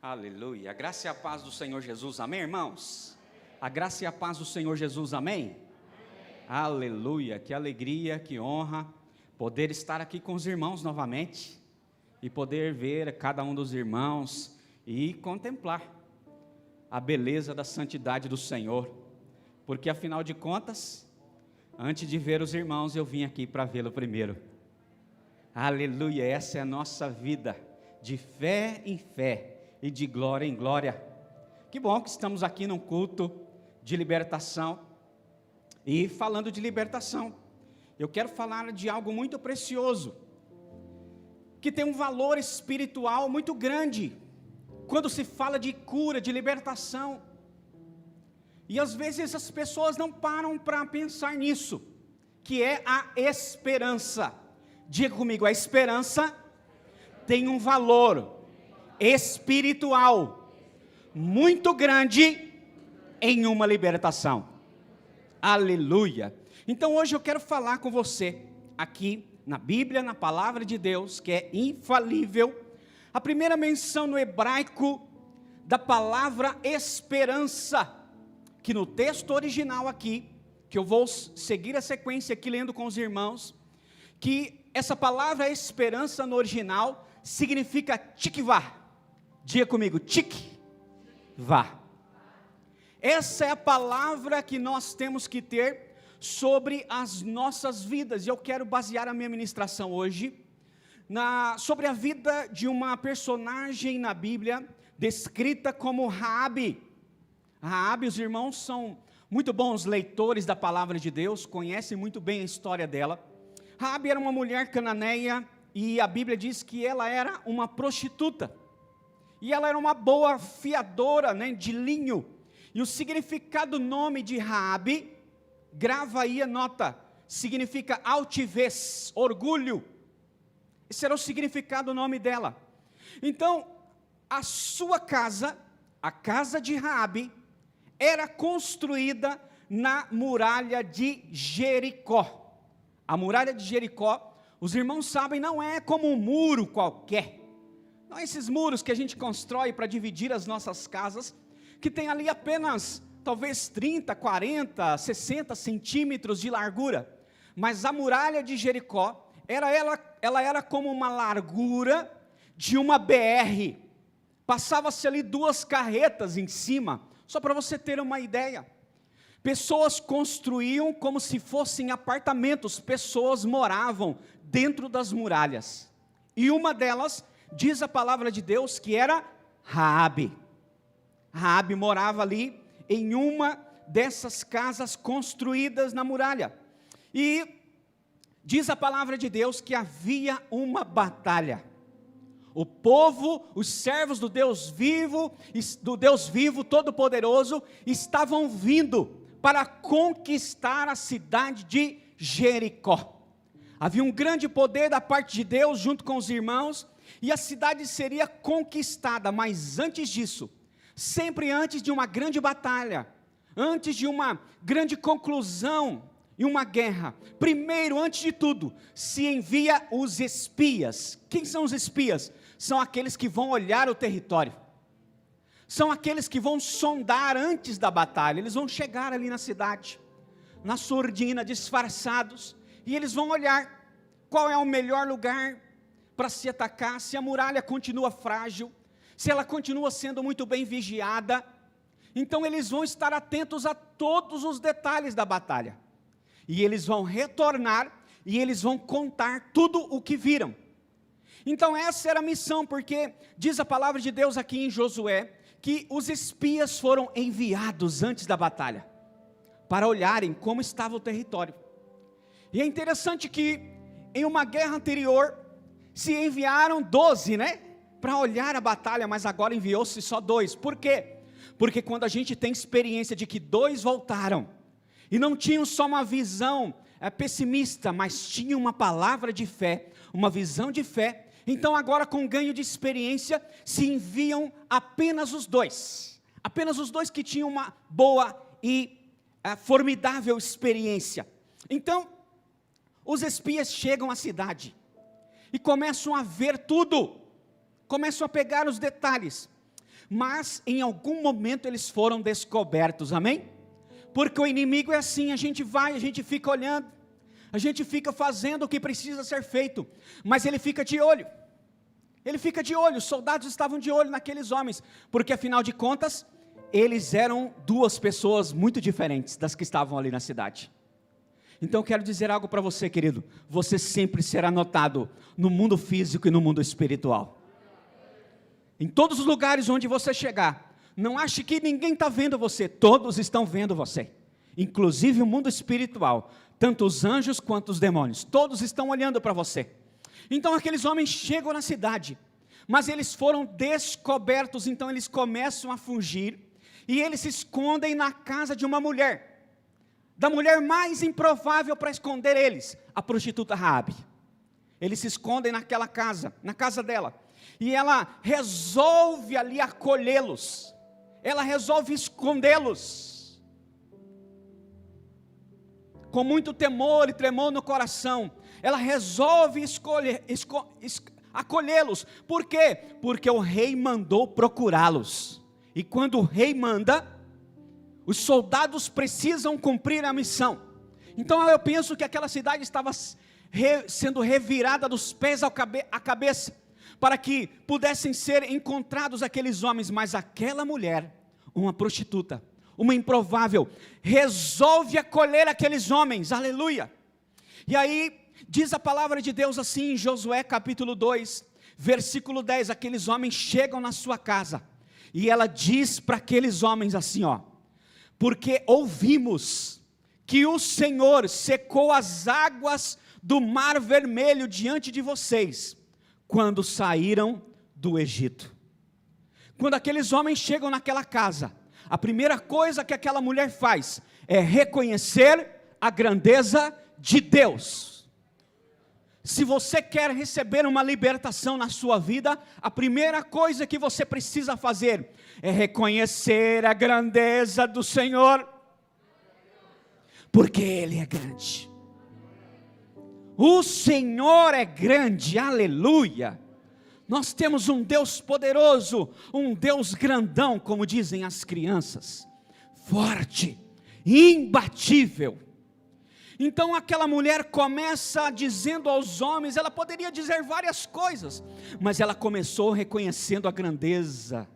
Aleluia. A graça e a paz do Senhor Jesus, amém, irmãos? A graça e a paz do Senhor Jesus, amém? Aleluia. Que alegria, que honra poder estar aqui com os irmãos novamente e poder ver cada um dos irmãos e contemplar a beleza da santidade do Senhor, porque afinal de contas, antes de ver os irmãos, eu vim aqui para vê-lo primeiro. Aleluia. Essa é a nossa vida, de fé em fé e de glória em glória. Que bom que estamos aqui num culto de libertação. E falando de libertação, eu quero falar de algo muito precioso, que tem um valor espiritual muito grande, quando se fala de cura, de libertação. E às vezes as pessoas não param para pensar nisso, que é a esperança. Diga comigo, a esperança tem um valor espiritual muito grande em uma libertação. Aleluia. Então hoje eu quero falar com você aqui na Bíblia, na palavra de Deus, que é infalível. A primeira menção no hebraico da palavra esperança, que no texto original aqui, que eu vou seguir a sequência aqui lendo com os irmãos, que essa palavra esperança no original significa tikvah. Diga comigo, tikvah. Essa é a palavra que nós temos que ter sobre as nossas vidas. E eu quero basear a minha ministração hoje sobre a vida de uma personagem na Bíblia, descrita como Raabe. Raabe, os irmãos são muito bons leitores da palavra de Deus, conhecem muito bem a história dela. Raabe era uma mulher cananeia, e a Bíblia diz que ela era uma prostituta. E ela era uma boa fiadora, de linho. E o significado do nome de Raabe, grava aí a nota, significa altivez, orgulho. Esse era o significado do nome dela. Então, a sua casa, a casa de Raabe, era construída na muralha de Jericó. A muralha de Jericó, os irmãos sabem, não é como um muro qualquer. Não é esses muros que a gente constrói para dividir as nossas casas, que tem ali apenas, talvez 30, 40, 60 centímetros de largura. Mas a muralha de Jericó, ela era como uma largura de uma BR. Passava-se ali 2 carretas em cima, só para você ter uma ideia. Pessoas construíam como se fossem apartamentos, pessoas moravam dentro das muralhas. E uma delas, diz a palavra de Deus, que era Raabe. Raabe morava ali em uma dessas casas construídas na muralha. E diz a palavra de Deus que havia uma batalha. O povo, os servos do Deus vivo, Todo-Poderoso, estavam vindo para conquistar a cidade de Jericó. Havia um grande poder da parte de Deus junto com os irmãos, e a cidade seria conquistada, mas antes disso, sempre antes de uma grande batalha, antes de uma grande conclusão e uma guerra, primeiro, antes de tudo, se envia os espias. Quem são os espias? São aqueles que vão olhar o território, são aqueles que vão sondar antes da batalha. Eles vão chegar ali na cidade, na surdina, disfarçados, e eles vão olhar qual é o melhor lugar para se atacar, se a muralha continua frágil, se ela continua sendo muito bem vigiada. Então eles vão estar atentos a todos os detalhes da batalha, e eles vão retornar, e eles vão contar tudo o que viram. Então essa era a missão, porque diz a palavra de Deus aqui em Josué, que os espias foram enviados antes da batalha, para olharem como estava o território. E é interessante que em uma guerra anterior, se enviaram 12, para olhar a batalha, mas agora enviou-se só 2. Por quê? Porque quando a gente tem experiência de que 2 voltaram, e não tinham só uma visão pessimista, mas tinham uma palavra de fé, uma visão de fé, então agora com ganho de experiência, se enviam apenas os 2. Apenas os 2 que tinham uma boa e formidável experiência. Então, os espias chegam à cidade, e começam a ver tudo, começam a pegar os detalhes. mas em algum momento eles foram descobertos, amém? Porque o inimigo é assim, a gente vai, a gente fica olhando, a gente fica fazendo o que precisa ser feito, mas ele fica de olho, os soldados estavam de olho naqueles homens, porque afinal de contas, eles eram duas pessoas muito diferentes das que estavam ali na cidade. Então eu quero dizer algo para você, querido, você sempre será notado no mundo físico e no mundo espiritual. Em todos os lugares onde você chegar, não ache que ninguém está vendo você, todos estão vendo você, inclusive o mundo espiritual, tanto os anjos quanto os demônios, todos estão olhando para você. Então aqueles homens chegam na cidade, mas eles foram descobertos, então eles começam a fugir, e eles se escondem na casa de uma mulher, da mulher mais improvável para esconder eles, a prostituta Raabe. Eles se escondem naquela casa, na casa dela, e ela resolve ali acolhê-los, ela resolve escondê-los, com muito temor e tremor no coração, ela resolve acolhê-los, por quê? Porque o rei mandou procurá-los, e quando o rei manda, os soldados precisam cumprir a missão. Então eu penso que aquela cidade estava sendo revirada dos pés à cabeça, para que pudessem ser encontrados aqueles homens, mas aquela mulher, uma prostituta, uma improvável, resolve acolher aqueles homens, aleluia. E aí, diz a palavra de Deus assim, em Josué capítulo 2, versículo 10, aqueles homens chegam na sua casa, e ela diz para aqueles homens assim, porque ouvimos que o Senhor secou as águas do Mar Vermelho diante de vocês, quando saíram do Egito. Quando aqueles homens chegam naquela casa, a primeira coisa que aquela mulher faz, é reconhecer a grandeza de Deus. Se você quer receber uma libertação na sua vida, a primeira coisa que você precisa fazer, é reconhecer a grandeza do Senhor, porque Ele é grande. O Senhor é grande, aleluia. Nós temos um Deus poderoso, um Deus grandão, como dizem as crianças, forte, imbatível. Então aquela mulher começa dizendo aos homens, ela poderia dizer várias coisas, mas ela começou reconhecendo a grandeza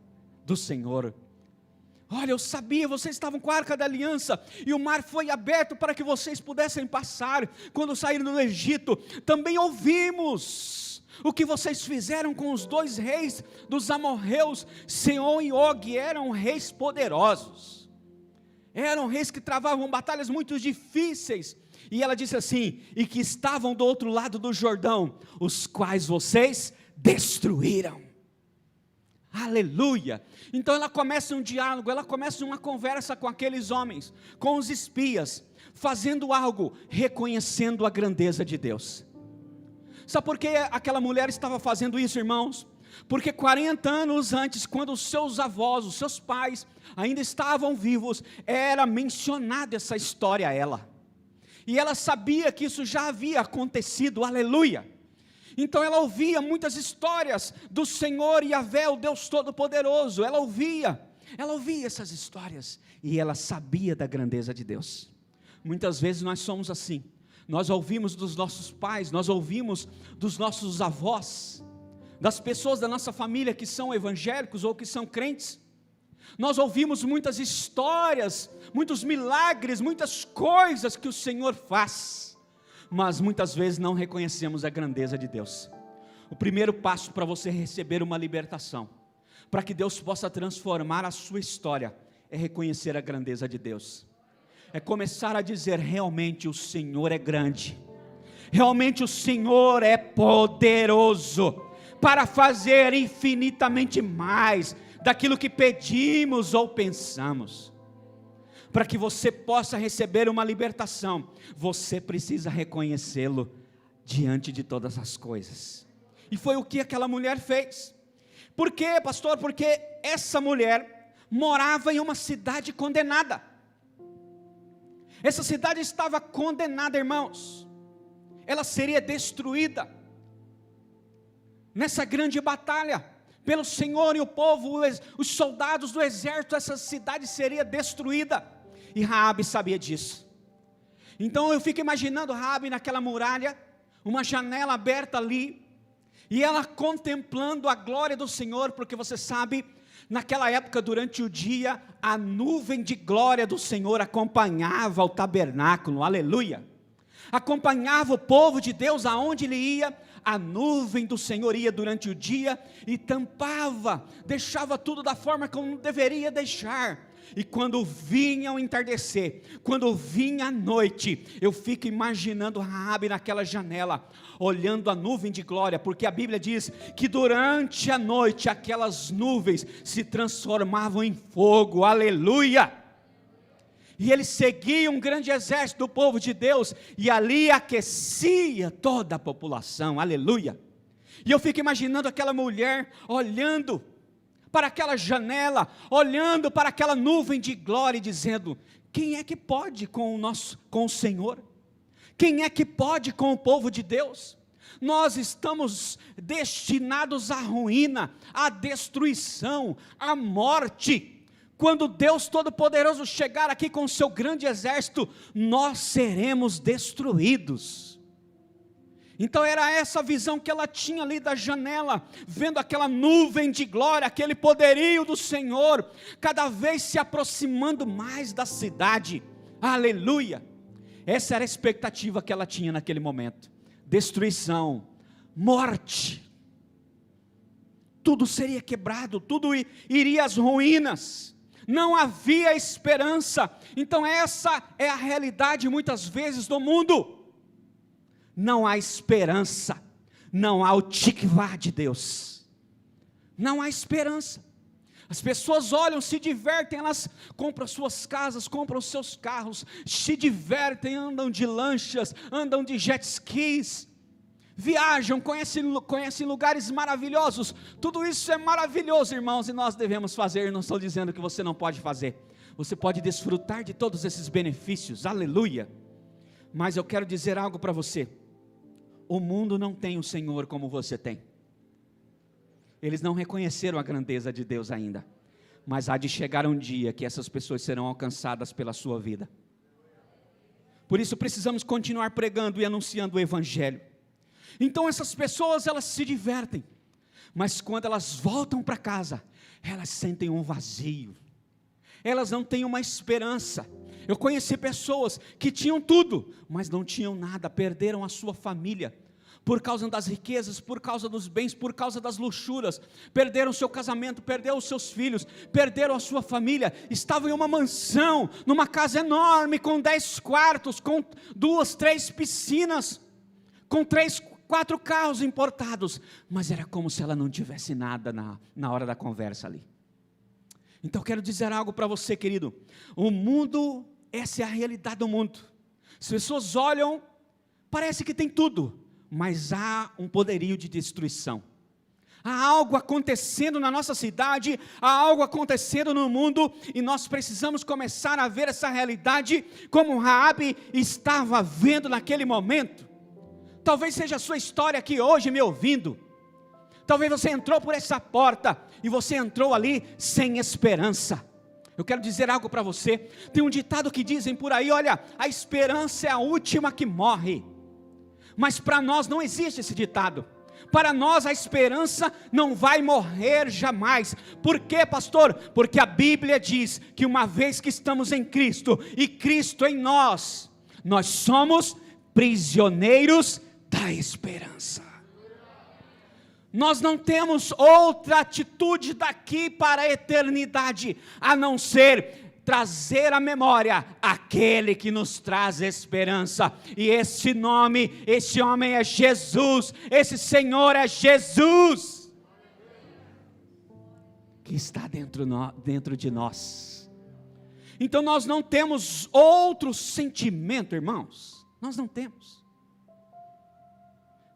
do Senhor. Olha, eu sabia, vocês estavam com a arca da aliança, e o mar foi aberto para que vocês pudessem passar, quando saíram do Egito. Também ouvimos o que vocês fizeram com os dois reis dos amorreus, Sehon e Og, eram reis poderosos, eram reis que travavam batalhas muito difíceis, e ela disse assim, e que estavam do outro lado do Jordão, os quais vocês destruíram. Aleluia. Então ela começa um diálogo, ela começa uma conversa com aqueles homens, com os espias, fazendo algo, reconhecendo a grandeza de Deus. Sabe por que aquela mulher estava fazendo isso, irmãos? Porque 40 anos antes, quando os seus avós, os seus pais ainda estavam vivos, era mencionada essa história a ela, e ela sabia que isso já havia acontecido, aleluia. Então ela ouvia muitas histórias do Senhor Yahvé, o Deus Todo-Poderoso, ela ouvia essas histórias, e ela sabia da grandeza de Deus. Muitas vezes nós somos assim, nós ouvimos dos nossos pais, nós ouvimos dos nossos avós, das pessoas da nossa família que são evangélicos ou que são crentes, nós ouvimos muitas histórias, muitos milagres, muitas coisas que o Senhor faz, mas muitas vezes não reconhecemos a grandeza de Deus. O primeiro passo para você receber uma libertação, para que Deus possa transformar a sua história, é reconhecer a grandeza de Deus, é começar a dizer, realmente o Senhor é grande, realmente o Senhor é poderoso, para fazer infinitamente mais, daquilo que pedimos ou pensamos. Para que você possa receber uma libertação, você precisa reconhecê-lo diante de todas as coisas. E foi o que aquela mulher fez. Por quê, pastor? Porque essa mulher morava em uma cidade condenada. Essa cidade estava condenada, irmãos. Ela seria destruída nessa grande batalha, pelo Senhor e o povo, os soldados do exército, essa cidade seria destruída. E Raabe sabia disso. Então eu fico imaginando Raabe naquela muralha, uma janela aberta ali, e ela contemplando a glória do Senhor, porque você sabe, naquela época durante o dia, a nuvem de glória do Senhor acompanhava o tabernáculo, aleluia, acompanhava o povo de Deus aonde ele ia. A nuvem do Senhor ia durante o dia e tampava, deixava tudo da forma como deveria deixar. E quando vinha o entardecer, quando vinha a noite, eu fico imaginando Raabe naquela janela, olhando a nuvem de glória, porque a Bíblia diz que durante a noite aquelas nuvens se transformavam em fogo, aleluia. E ele seguia um grande exército do povo de Deus, e ali aquecia toda a população, aleluia. E eu fico imaginando aquela mulher olhando para aquela janela, olhando para aquela nuvem de glória e dizendo: quem é que pode com o Senhor? Quem é que pode com o povo de Deus? Nós estamos destinados à ruína, à destruição, à morte. Quando Deus Todo-Poderoso chegar aqui com o seu grande exército, nós seremos destruídos. Então era essa a visão que ela tinha ali da janela, vendo aquela nuvem de glória, aquele poderio do Senhor, cada vez se aproximando mais da cidade, aleluia. Essa era a expectativa que ela tinha naquele momento, destruição, morte, tudo seria quebrado, tudo iria às ruínas, não havia esperança. Então essa é a realidade muitas vezes do mundo. Não há esperança, não há o tikvá de Deus, não há esperança. As pessoas olham, se divertem, elas compram suas casas, compram seus carros, se divertem, andam de lanchas, andam de jet skis, viajam, conhecem lugares maravilhosos. Tudo isso é maravilhoso, irmãos, e nós devemos fazer. Não estou dizendo que você não pode fazer, você pode desfrutar de todos esses benefícios, aleluia. Mas eu quero dizer algo para você: o mundo não tem o Senhor como você tem. Eles não reconheceram a grandeza de Deus ainda, mas há de chegar um dia que essas pessoas serão alcançadas pela sua vida. Por isso precisamos continuar pregando e anunciando o Evangelho. Então essas pessoas, elas se divertem, mas quando elas voltam para casa, elas sentem um vazio, elas não têm uma esperança. Eu conheci pessoas que tinham tudo, mas não tinham nada, perderam a sua família, por causa das riquezas, por causa dos bens, por causa das luxúrias, perderam o seu casamento, perderam os seus filhos, perderam a sua família, estavam em uma mansão, numa casa enorme, com 10 quartos, com 2, 3 piscinas, com 3, 4 carros importados, mas era como se ela não tivesse nada na hora da conversa ali. Então eu quero dizer algo para você, querido: o mundo, essa é a realidade do mundo. As pessoas olham, parece que tem tudo, mas há um poderio de destruição. Há algo acontecendo na nossa cidade, há algo acontecendo no mundo, e nós precisamos começar a ver essa realidade como Raabe estava vendo naquele momento. Talvez seja a sua história aqui hoje me ouvindo. Talvez você entrou por essa porta e você entrou ali sem esperança. Eu quero dizer algo para você. Tem um ditado que dizem por aí: olha, a esperança é a última que morre. Mas para nós não existe esse ditado. Para nós a esperança não vai morrer jamais. Por quê, pastor? Porque a Bíblia diz que uma vez que estamos em Cristo e Cristo em nós, nós somos prisioneiros da esperança. Nós não temos outra atitude daqui para a eternidade, a não ser trazer à memória aquele que nos traz esperança. E esse nome, esse homem é Jesus, esse Senhor é Jesus, que está dentro de nós. Então nós não temos outro sentimento, irmãos, nós não temos.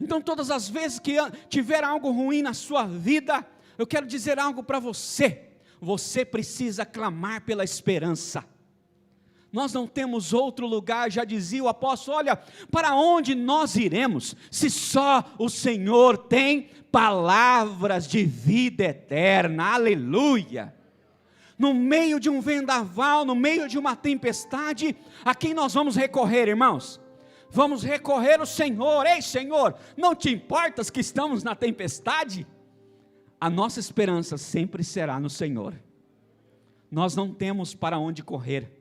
Então todas as vezes que tiver algo ruim na sua vida, eu quero dizer algo para você: você precisa clamar pela esperança. Nós não temos outro lugar, já dizia o apóstolo, olha, para onde nós iremos, se só o Senhor tem palavras de vida eterna, aleluia. No meio de um vendaval, no meio de uma tempestade, a quem nós vamos recorrer, irmãos? Vamos recorrer ao Senhor. Ei, Senhor, não te importas que estamos na tempestade? A nossa esperança sempre será no Senhor. Nós não temos para onde correr,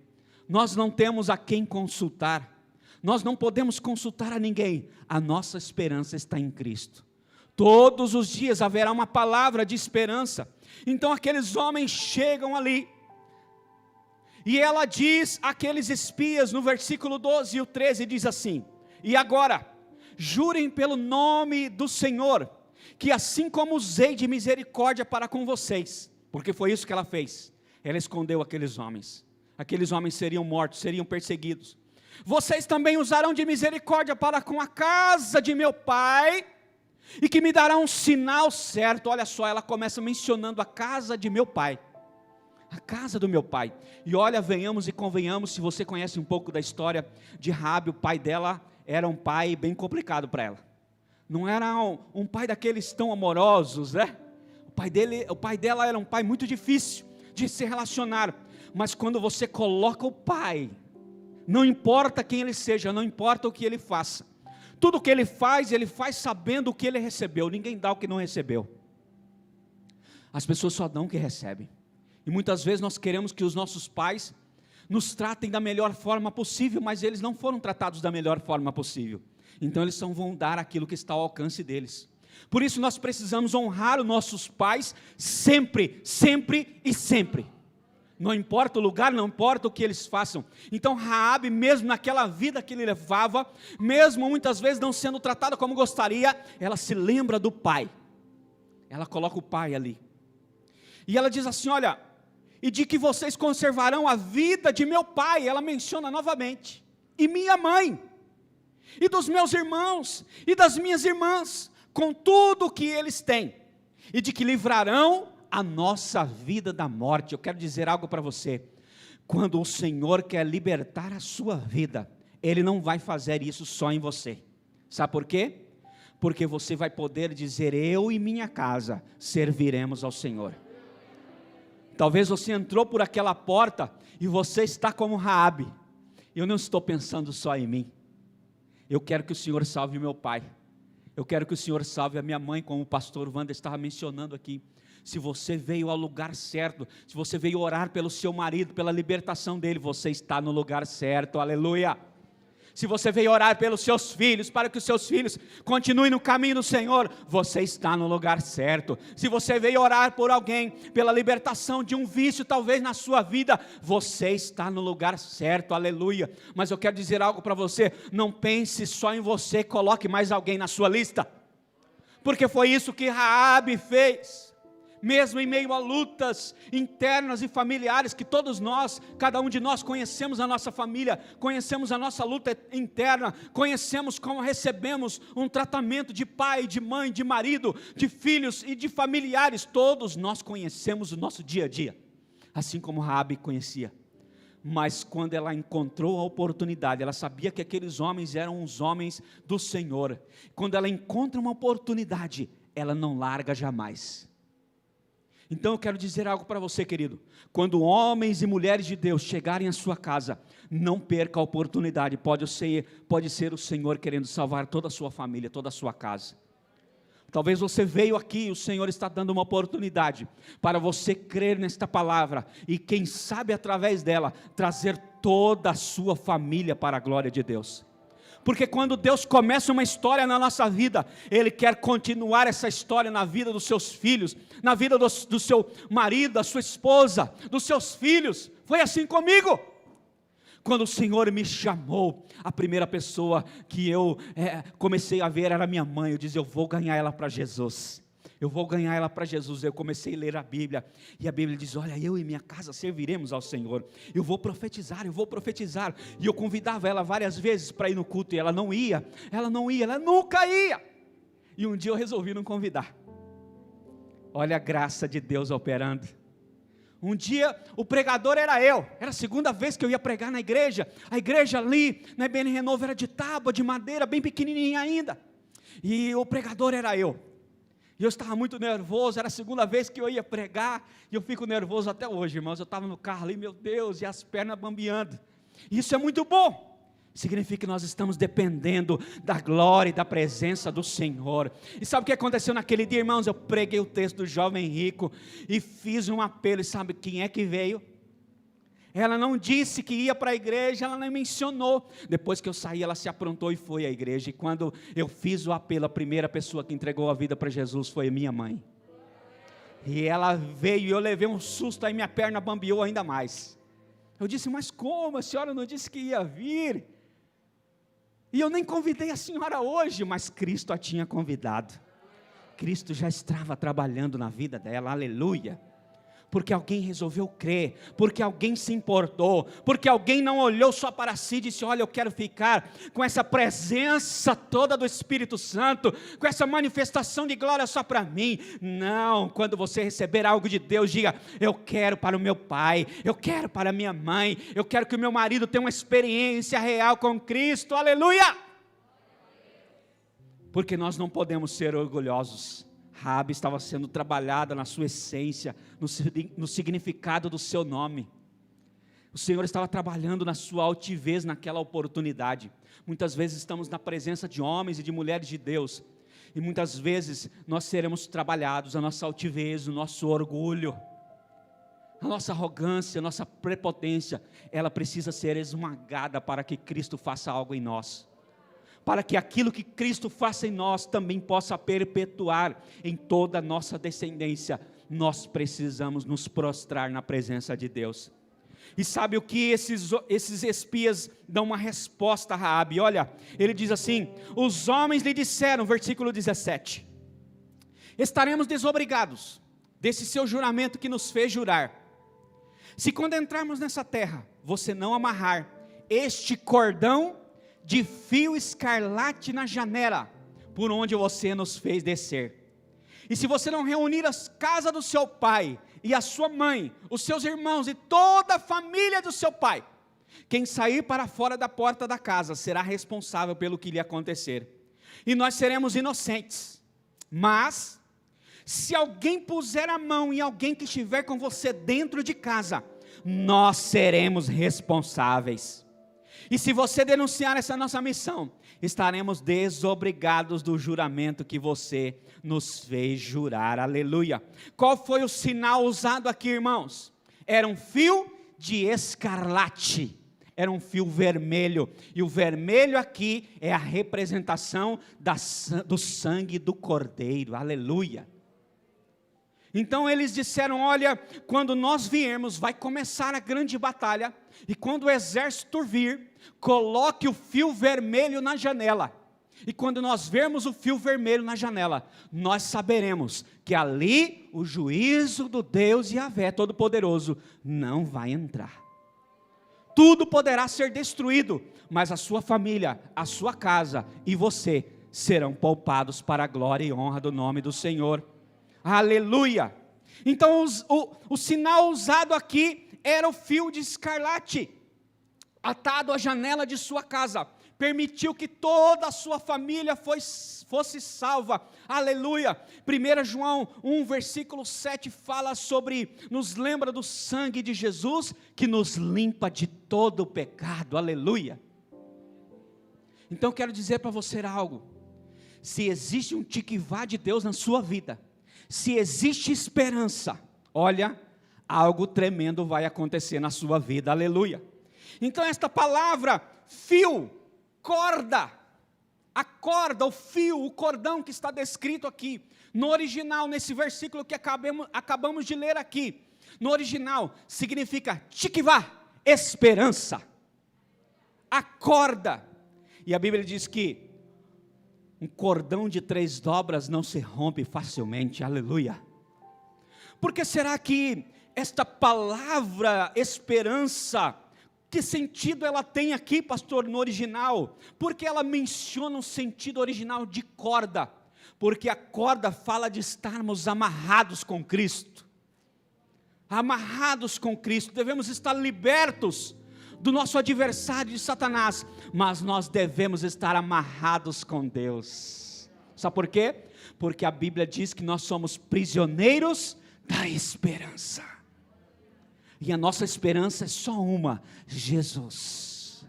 nós não temos a quem consultar, nós não podemos consultar a ninguém, a nossa esperança está em Cristo. Todos os dias haverá uma palavra de esperança. Então aqueles homens chegam ali, e ela diz àqueles espias, no versículo 12 e o 13, diz assim: e agora, jurem pelo nome do Senhor, que assim como usei de misericórdia para com vocês, porque foi isso que ela fez, ela escondeu aqueles homens seriam mortos, seriam perseguidos, vocês também usarão de misericórdia para com a casa de meu pai, e que me dará um sinal certo. Olha só, ela começa mencionando a casa de meu pai, a casa do meu pai, e olha, venhamos e convenhamos, se você conhece um pouco da história de Raabe, o pai dela era um pai bem complicado para ela, não era um pai daqueles tão amorosos, né? O pai dela era um pai muito difícil de se relacionar, mas quando você coloca o pai, não importa quem ele seja, não importa o que ele faça, tudo o que ele faz sabendo o que ele recebeu, ninguém dá o que não recebeu, as pessoas só dão o que recebem, e muitas vezes nós queremos que os nossos pais nos tratem da melhor forma possível, mas eles não foram tratados da melhor forma possível, então eles só vão dar aquilo que está ao alcance deles. Por isso nós precisamos honrar os nossos pais sempre, sempre e sempre, não importa o lugar, não importa o que eles façam. Então Raabe, mesmo naquela vida que ele levava, mesmo muitas vezes não sendo tratada como gostaria, ela se lembra do pai, ela coloca o pai ali, e ela diz assim: olha, e de que vocês conservarão a vida de meu pai, ela menciona novamente, e minha mãe, e dos meus irmãos, e das minhas irmãs, com tudo o que eles têm, e de que livrarão a nossa vida da morte. Eu quero dizer algo para você, quando o Senhor quer libertar a sua vida, Ele não vai fazer isso só em você, sabe por quê? Porque você vai poder dizer: eu e minha casa serviremos ao Senhor. Talvez você entrou por aquela porta, e você está como Raabe: eu não estou pensando só em mim, eu quero que o Senhor salve o meu pai, eu quero que o Senhor salve a minha mãe, como o pastor Wander estava mencionando aqui. Se você veio ao lugar certo, se você veio orar pelo seu marido, pela libertação dele, você está no lugar certo, aleluia. Se você veio orar pelos seus filhos, para que os seus filhos continuem no caminho do Senhor, você está no lugar certo. Se você veio orar por alguém, pela libertação de um vício talvez na sua vida, você está no lugar certo, aleluia. Mas eu quero dizer algo para você: não pense só em você, coloque mais alguém na sua lista, porque foi isso que Raabe fez. Mesmo em meio a lutas internas e familiares, que todos nós, cada um de nós conhecemos a nossa família, conhecemos a nossa luta interna, conhecemos como recebemos um tratamento de pai, de mãe, de marido, de filhos e de familiares, todos nós conhecemos o nosso dia a dia, assim como Raabe conhecia. Mas quando ela encontrou a oportunidade, ela sabia que aqueles homens eram os homens do Senhor, quando ela encontra uma oportunidade, ela não larga jamais. Então eu quero dizer algo para você, querido: quando homens e mulheres de Deus chegarem à sua casa, não perca a oportunidade, pode ser o Senhor querendo salvar toda a sua família, toda a sua casa. Talvez você veio aqui e o Senhor está dando uma oportunidade para você crer nesta palavra, e quem sabe através dela, trazer toda a sua família para a glória de Deus. Porque quando Deus começa uma história na nossa vida, Ele quer continuar essa história na vida dos seus filhos, na vida do seu marido, da sua esposa, dos seus filhos. Foi assim comigo. Quando o Senhor me chamou, a primeira pessoa que eu comecei a ver era minha mãe. Eu dizia: eu vou ganhar ela para Jesus, eu vou ganhar ela para Jesus. Eu comecei a ler a Bíblia, e a Bíblia diz: olha, eu e minha casa serviremos ao Senhor. Eu vou profetizar, e eu convidava ela várias vezes para ir no culto, e ela nunca ia, e um dia eu resolvi não convidar. Olha a graça de Deus operando. Um dia o pregador era eu, era a segunda vez que eu ia pregar na igreja. A igreja ali na IBN Renovo era de tábua, de madeira, bem pequenininha ainda. E o pregador era eu. E eu estava muito nervoso, era a segunda vez que eu ia pregar. E eu fico nervoso até hoje, irmãos. Eu estava no carro ali, meu Deus, e as pernas bambeando. Isso é muito bom. Significa que nós estamos dependendo da glória e da presença do Senhor. E sabe o que aconteceu naquele dia, irmãos? Eu preguei o texto do jovem rico e fiz um apelo. E sabe quem é que veio? Ela não disse que ia para a igreja, ela não mencionou. Depois que eu saí, ela se aprontou e foi à igreja. E quando eu fiz o apelo, a primeira pessoa que entregou a vida para Jesus foi minha mãe. E ela veio e eu levei um susto, aí minha perna bambeou ainda mais. Eu disse, mas como? A senhora não disse que ia vir? E eu nem convidei a senhora hoje, mas Cristo a tinha convidado. Cristo já estava trabalhando na vida dela, aleluia. Porque alguém resolveu crer, porque alguém se importou, porque alguém não olhou só para si e disse, olha, eu quero ficar com essa presença toda do Espírito Santo, com essa manifestação de glória só para mim. Não, quando você receber algo de Deus, diga, eu quero para o meu pai, eu quero para a minha mãe, eu quero que o meu marido tenha uma experiência real com Cristo, aleluia! Porque nós não podemos ser orgulhosos. Raabe estava sendo trabalhada na sua essência, no significado do seu nome. O Senhor estava trabalhando na sua altivez naquela oportunidade. Muitas vezes estamos na presença de homens e de mulheres de Deus, e muitas vezes nós seremos trabalhados, a nossa altivez, o nosso orgulho, a nossa arrogância, a nossa prepotência, ela precisa ser esmagada para que Cristo faça algo em nós. Para que aquilo que Cristo faça em nós também possa perpetuar em toda a nossa descendência, nós precisamos nos prostrar na presença de Deus. E sabe o que esses espias dão uma resposta a Raabe? Olha, ele diz assim, os homens lhe disseram, versículo 17, estaremos desobrigados desse seu juramento que nos fez jurar, se quando entrarmos nessa terra, você não amarrar este cordão de fio escarlate na janela, por onde você nos fez descer. E se você não reunir as casas do seu pai, e a sua mãe, os seus irmãos, e toda a família do seu pai, quem sair para fora da porta da casa, será responsável pelo que lhe acontecer. E nós seremos inocentes. Mas, se alguém puser a mão em alguém que estiver com você dentro de casa, nós seremos responsáveis. E se você denunciar essa nossa missão, estaremos desobrigados do juramento que você nos fez jurar, aleluia. Qual foi o sinal usado aqui, irmãos? Era um fio de escarlate, era um fio vermelho, e o vermelho aqui é a representação do sangue do Cordeiro, aleluia. Então eles disseram, olha, quando nós viermos, vai começar a grande batalha, e quando o exército vir, coloque o fio vermelho na janela, e quando nós vermos o fio vermelho na janela, nós saberemos que ali o juízo do Deus Yahvé Todo-Poderoso não vai entrar. Tudo poderá ser destruído, mas a sua família, a sua casa e você serão poupados para a glória e honra do nome do Senhor. Aleluia! Então o sinal usado aqui era o fio de escarlate, atado à janela de sua casa, permitiu que toda a sua família fosse salva, aleluia. 1 João 1 versículo 7 fala sobre, nos lembra do sangue de Jesus, que nos limpa de todo o pecado, aleluia. Então quero dizer para você algo, se existe um tiquivá de Deus na sua vida, se existe esperança, olha, algo tremendo vai acontecer na sua vida, aleluia. Então esta palavra, fio, corda, a corda, o fio, o cordão que está descrito aqui, no original, nesse versículo que acabamos de ler aqui, no original, significa tikvá, esperança, a corda, e a Bíblia diz que um cordão de 3 dobras não se rompe facilmente, aleluia. Por que será que esta palavra esperança, que sentido ela tem aqui, pastor, no original? Porque ela menciona um sentido original de corda, porque a corda fala de estarmos amarrados com Cristo. amarrados com Cristo, devemos estar libertos do nosso adversário de Satanás, mas nós devemos estar amarrados com Deus. Sabe por quê? Porque a Bíblia diz que nós somos prisioneiros da esperança, e a nossa esperança é só uma: Jesus.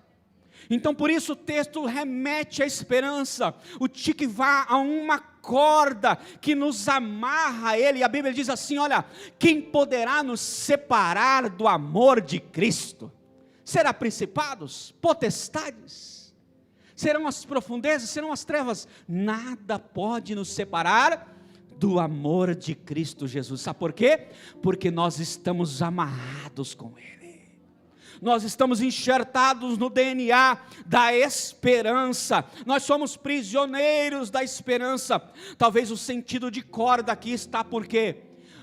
Então por isso o texto remete à esperança, o tikvá, a uma corda que nos amarra a Ele, e a Bíblia diz assim: olha, quem poderá nos separar do amor de Cristo? Será principados, potestades, serão as profundezas, serão as trevas? Nada pode nos separar do amor de Cristo Jesus. Sabe por quê? Porque nós estamos amarrados com Ele, nós estamos enxertados no DNA da esperança, nós somos prisioneiros da esperança. Talvez o sentido de corda aqui está porque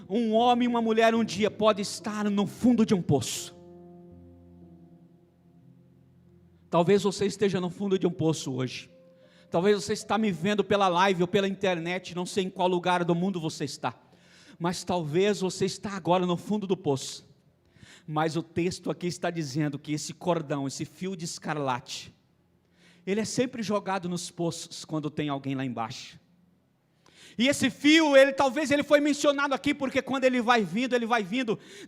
um homem e uma mulher um dia pode estar no fundo de um poço. Talvez você esteja no fundo de um poço hoje. Talvez você está me vendo pela live ou pela internet, não sei em qual lugar do mundo você está. Mas talvez você está agora no fundo do poço. Mas o texto aqui está dizendo que esse cordão, esse fio de escarlate, ele é sempre jogado nos poços quando tem alguém lá embaixo. E esse fio, talvez ele foi mencionado aqui porque quando ele vai vindo,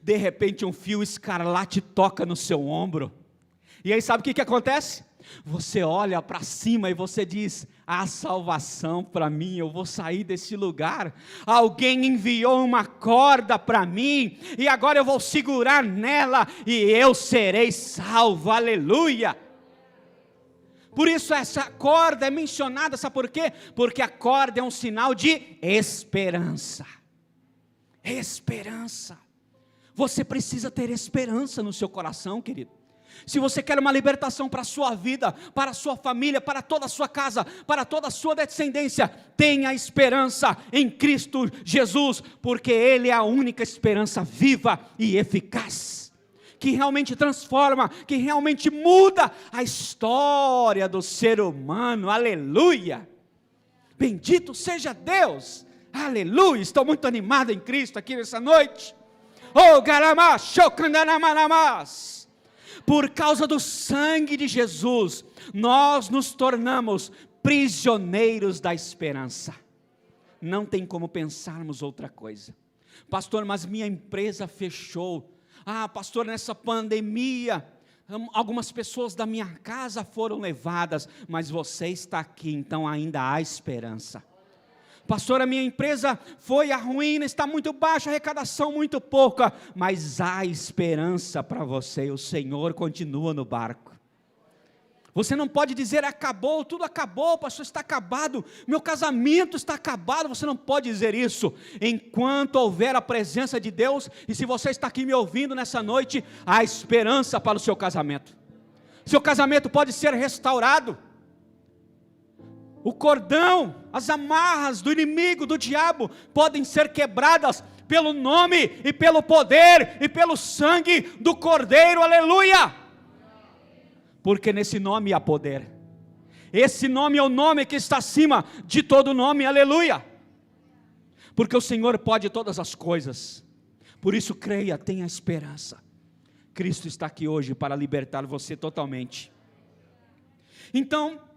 de repente um fio escarlate toca no seu ombro. E aí sabe o que acontece? Você olha para cima e você diz: há salvação para mim, eu vou sair desse lugar. Alguém enviou uma corda para mim, e agora eu vou segurar nela, e eu serei salvo, aleluia. Por isso essa corda é mencionada, sabe por quê? Porque a corda é um sinal de esperança. Esperança. Você precisa ter esperança no seu coração, querido. Se você quer uma libertação para a sua vida, para a sua família, para toda a sua casa, para toda a sua descendência, tenha esperança em Cristo Jesus, porque Ele é a única esperança viva e eficaz, que realmente transforma, que realmente muda a história do ser humano, aleluia. Bendito seja Deus, aleluia. Estou muito animado em Cristo aqui nessa noite. Oh, garamá, chocandanamanamas. Por causa do sangue de Jesus, nós nos tornamos prisioneiros da esperança. Não tem como pensarmos outra coisa. Pastor, mas minha empresa fechou. Pastor, nessa pandemia, algumas pessoas da minha casa foram levadas, mas você está aqui, então ainda há esperança. Pastor, a minha empresa foi à ruína, está muito baixa, a arrecadação muito pouca, mas há esperança para você, o Senhor continua no barco. Você não pode dizer: acabou, tudo acabou, pastor, está acabado, meu casamento está acabado. Você não pode dizer isso, enquanto houver a presença de Deus. E se você está aqui me ouvindo nessa noite, há esperança para o seu casamento. Seu casamento pode ser restaurado. O cordão, as amarras do inimigo, do diabo, podem ser quebradas pelo nome e pelo poder e pelo sangue do Cordeiro, aleluia. Porque nesse nome há poder. Esse nome é o nome que está acima de todo nome, aleluia. Porque o Senhor pode todas as coisas. Por isso creia, tenha esperança. Cristo está aqui hoje para libertar você totalmente. Então,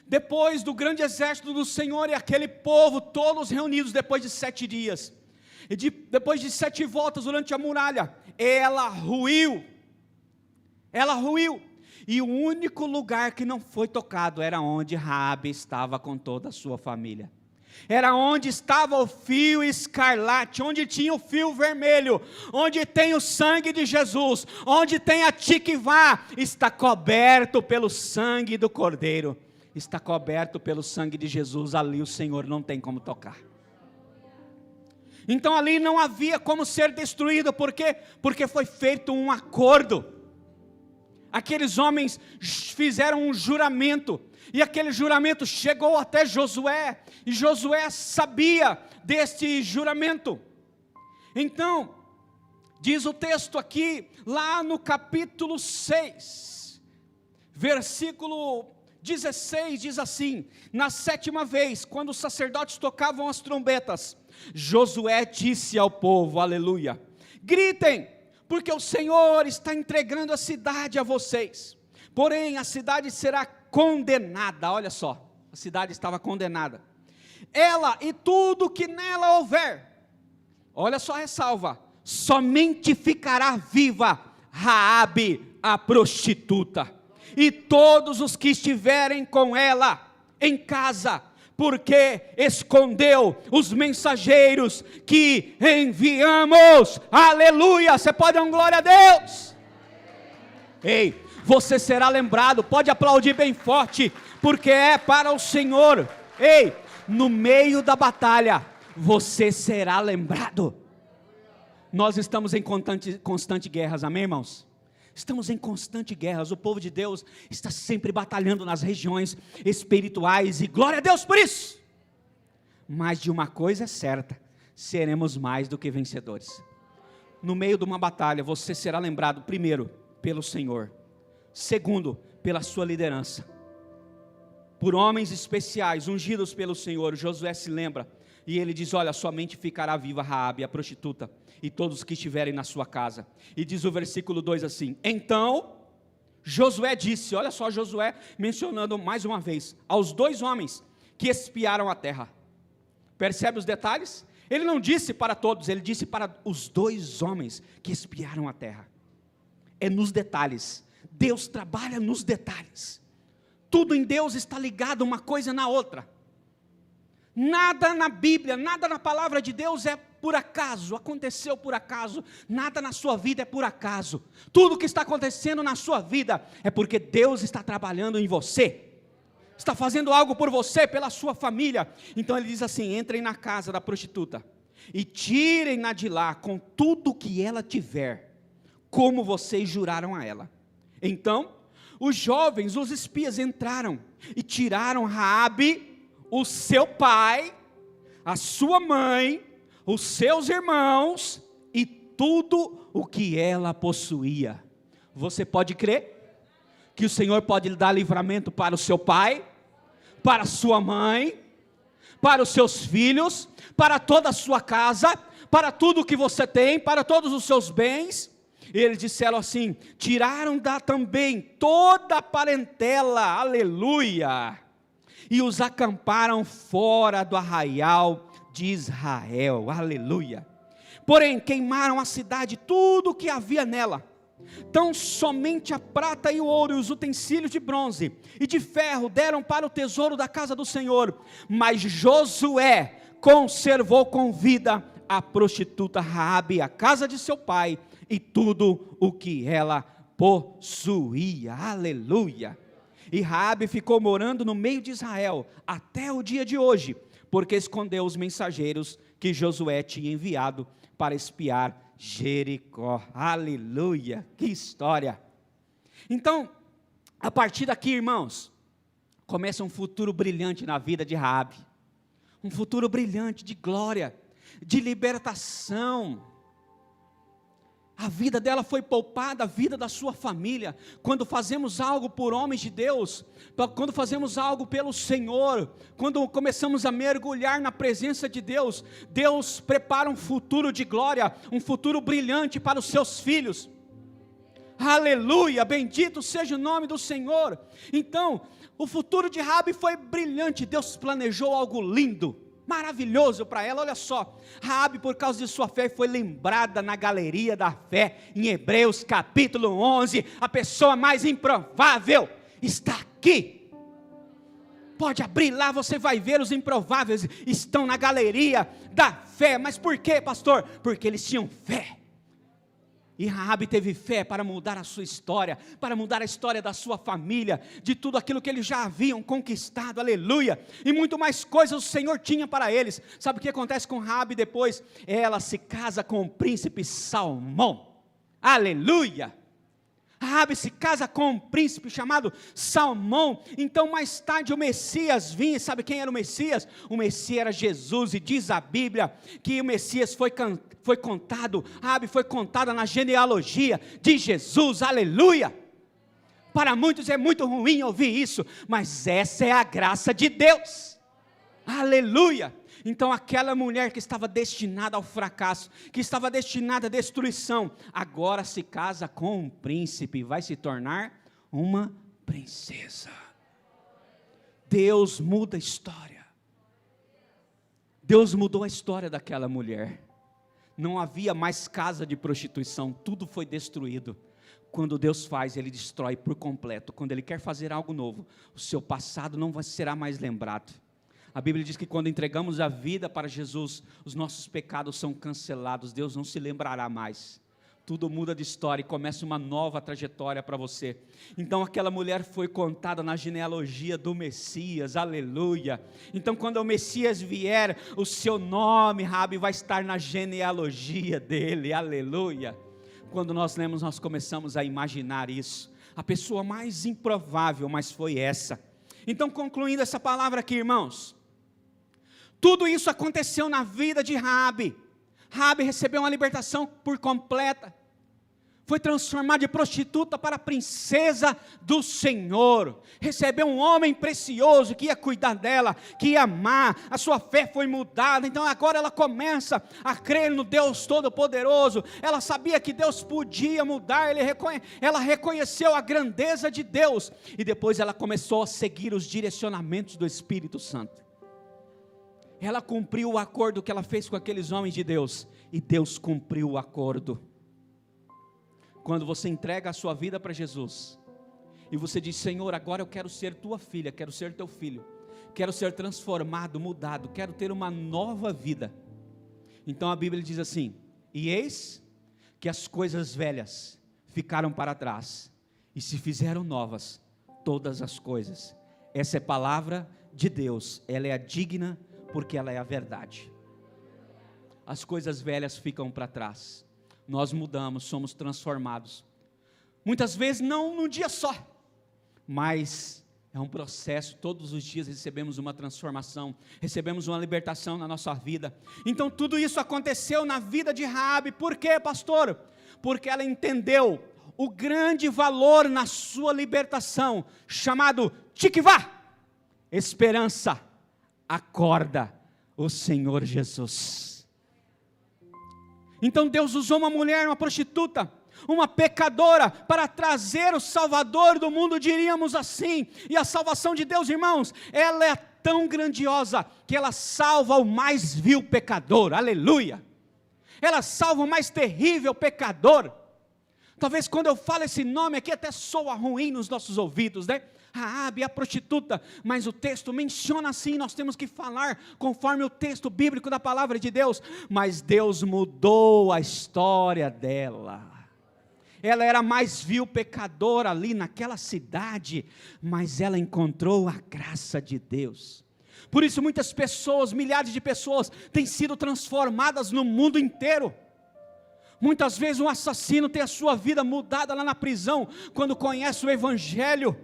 depois do grande exército do Senhor e aquele povo todos reunidos depois de 7 dias, e depois de 7 voltas durante a muralha, ela ruiu, e o único lugar que não foi tocado era onde Raabe estava com toda a sua família. Era onde estava o fio escarlate, onde tinha o fio vermelho, onde tem o sangue de Jesus, onde tem a tikvá, está coberto pelo sangue do Cordeiro. Está coberto pelo sangue de Jesus, ali o Senhor não tem como tocar. Então ali não havia como ser destruído, por quê? Porque foi feito um acordo. Aqueles homens fizeram um juramento, e aquele juramento chegou até Josué, e Josué sabia deste juramento. Então, diz o texto aqui, lá no capítulo 6, versículo 16, diz assim: na 7ª vez, quando os sacerdotes tocavam as trombetas, Josué disse ao povo, aleluia, Gritem, porque o Senhor está entregando a cidade a vocês. Porém, a cidade será condenada. Olha só, a cidade estava condenada. Ela e tudo que nela houver. Olha só a ressalva. Somente ficará viva Raabe, a prostituta, e todos os que estiverem com ela em casa, porque escondeu os mensageiros que enviamos. Aleluia! Você pode dar um glória a Deus? Ei, você será lembrado, pode aplaudir bem forte, porque é para o Senhor. Ei, no meio da batalha, você será lembrado. Nós estamos em constante guerras, amém, irmãos? Estamos em constante guerras, o povo de Deus está sempre batalhando nas regiões espirituais, e glória a Deus por isso. Mas de uma coisa é certa, seremos mais do que vencedores. No meio de uma batalha, você será lembrado, primeiro, pelo Senhor. Segundo, pela sua liderança. Por homens especiais, ungidos pelo Senhor. Josué se lembra, e ele diz, olha, somente ficará viva Raabe, a prostituta, e todos que estiverem na sua casa. E diz o versículo 2 assim, então Josué disse, olha só Josué mencionando mais uma vez, aos 2 homens que espiaram a terra. Percebe os detalhes? Ele não disse para todos, ele disse para os 2 homens que espiaram a terra. É nos detalhes, Deus trabalha nos detalhes. Tudo em Deus está ligado uma coisa na outra. Nada na Bíblia, nada na palavra de Deus é por acaso, aconteceu por acaso, nada na sua vida é por acaso. Tudo que está acontecendo na sua vida é porque Deus está trabalhando em você, está fazendo algo por você, pela sua família. Então ele diz assim, entrem na casa da prostituta, e tirem-na de lá, com tudo que ela tiver, como vocês juraram a ela. Então, os jovens, os espias entraram, e tiraram Raabe, o seu pai, a sua mãe, os seus irmãos, e tudo o que ela possuía. Você pode crer que o Senhor pode lhe dar livramento para o seu pai, para a sua mãe, para os seus filhos, para toda a sua casa, para tudo o que você tem, para todos os seus bens. Eles disseram assim, tiraram também toda a parentela, aleluia, e os acamparam fora do arraial de Israel, aleluia. Porém, queimaram a cidade, tudo o que havia nela, tão somente a prata e o ouro, e os utensílios de bronze e de ferro deram para o tesouro da casa do Senhor. Mas Josué conservou com vida a prostituta Raabe, a casa de seu pai, e tudo o que ela possuía, aleluia. E Raabe ficou morando no meio de Israel, até o dia de hoje, porque escondeu os mensageiros que Josué tinha enviado para espiar Jericó, aleluia, que história. Então, a partir daqui, irmãos, começa um futuro brilhante na vida de Raabe, um futuro brilhante de glória, de libertação. A vida dela foi poupada, a vida da sua família. Quando fazemos algo por homens de Deus, quando fazemos algo pelo Senhor, quando começamos a mergulhar na presença de Deus, Deus prepara um futuro de glória, um futuro brilhante para os seus filhos. Aleluia, bendito seja o nome do Senhor. Então, o futuro de Raabe foi brilhante. Deus planejou algo lindo, maravilhoso para ela. Olha só, Raabe, por causa de sua fé, foi lembrada na galeria da fé, em Hebreus capítulo 11, a pessoa mais improvável está aqui. Pode abrir lá, você vai ver os improváveis, estão na galeria da fé. Mas por quê, pastor? Porque eles tinham fé. E Raabe teve fé para mudar a sua história, para mudar a história da sua família, de tudo aquilo que eles já haviam conquistado, aleluia, e muito mais coisas o Senhor tinha para eles. Sabe o que acontece com Raabe depois? Ela se casa com o príncipe Salmão, aleluia. Raabe se casa com um príncipe chamado Salmão. Então mais tarde o Messias vinha. Sabe quem era o Messias? O Messias era Jesus, e diz a Bíblia que o Messias foi contado, Raabe foi contada na genealogia de Jesus, aleluia. Para muitos é muito ruim ouvir isso, mas essa é a graça de Deus, aleluia. Então aquela mulher que estava destinada ao fracasso, que estava destinada à destruição, agora se casa com um príncipe, vai se tornar uma princesa. Deus muda a história. Deus mudou a história daquela mulher. Não havia mais casa de prostituição, tudo foi destruído. Quando Deus faz, Ele destrói por completo. Quando Ele quer fazer algo novo, o seu passado não será mais lembrado. A Bíblia diz que quando entregamos a vida para Jesus, os nossos pecados são cancelados, Deus não se lembrará mais. Tudo muda de história e começa uma nova trajetória para você. Então aquela mulher foi contada na genealogia do Messias, aleluia. Então quando o Messias vier, o seu nome, Raabe, vai estar na genealogia dele, aleluia. Quando nós lemos, nós começamos a imaginar isso. A pessoa mais improvável, mas foi essa. Então concluindo essa palavra aqui, irmãos, tudo isso aconteceu na vida de Raabe. Raabe recebeu uma libertação por completa. Foi transformada de prostituta para princesa do Senhor. Recebeu um homem precioso que ia cuidar dela, que ia amar. A sua fé foi mudada. Então agora ela começa a crer no Deus Todo-Poderoso. Ela sabia que Deus podia mudar. Ela reconheceu a grandeza de Deus. E depois ela começou a seguir os direcionamentos do Espírito Santo. Ela cumpriu o acordo que ela fez com aqueles homens de Deus, e Deus cumpriu o acordo. Quando você entrega a sua vida para Jesus, e você diz: Senhor, agora eu quero ser tua filha, quero ser teu filho, quero ser transformado, mudado, quero ter uma nova vida. Então a Bíblia diz assim: e eis que as coisas velhas ficaram para trás, e se fizeram novas todas as coisas. Essa é a palavra de Deus, ela é a digna, porque ela é a verdade. As coisas velhas ficam para trás, nós mudamos, somos transformados, muitas vezes não num dia só, mas é um processo, todos os dias recebemos uma transformação, recebemos uma libertação na nossa vida. Então tudo isso aconteceu na vida de Raabe. Por quê, pastor? Porque ela entendeu o grande valor na sua libertação, chamado Tikvá, esperança. Acorda o Senhor Jesus. Então Deus usou uma mulher, uma prostituta, uma pecadora, para trazer o Salvador do mundo, diríamos assim. E a salvação de Deus, irmãos, ela é tão grandiosa, que ela salva o mais vil pecador, aleluia. Ela salva o mais terrível pecador. Talvez quando eu falo esse nome aqui, até soa ruim nos nossos ouvidos, né? Raabe, a prostituta, mas o texto menciona assim, nós temos que falar conforme o texto bíblico da palavra de Deus. Mas Deus mudou a história dela. Ela era a mais vil pecadora ali naquela cidade, mas ela encontrou a graça de Deus. Por isso muitas pessoas, milhares de pessoas, têm sido transformadas no mundo inteiro. Muitas vezes um assassino tem a sua vida mudada lá na prisão, quando conhece o Evangelho.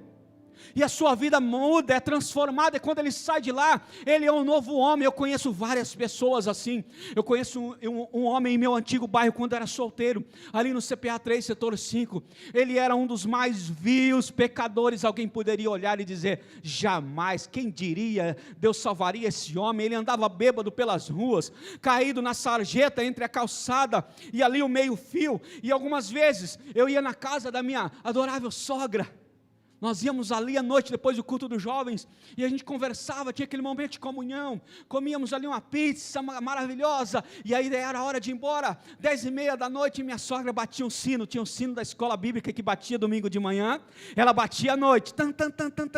E a sua vida muda, é transformada, e quando ele sai de lá, ele é um novo homem. Eu conheço várias pessoas assim. Eu conheço um homem em meu antigo bairro, quando era solteiro, ali no CPA 3, setor 5, ele era um dos mais vios pecadores. Alguém poderia olhar e dizer: jamais, quem diria, Deus salvaria esse homem. Ele andava bêbado pelas ruas, caído na sarjeta entre a calçada e ali o meio fio. E algumas vezes, eu ia na casa da minha adorável sogra. Nós íamos ali à noite, depois do culto dos jovens, e a gente conversava, tinha aquele momento de comunhão, comíamos ali uma pizza maravilhosa, e aí era a hora de ir embora. 10h30 da noite, minha sogra batia um sino, tinha um sino da escola bíblica que batia domingo de manhã, ela batia à noite,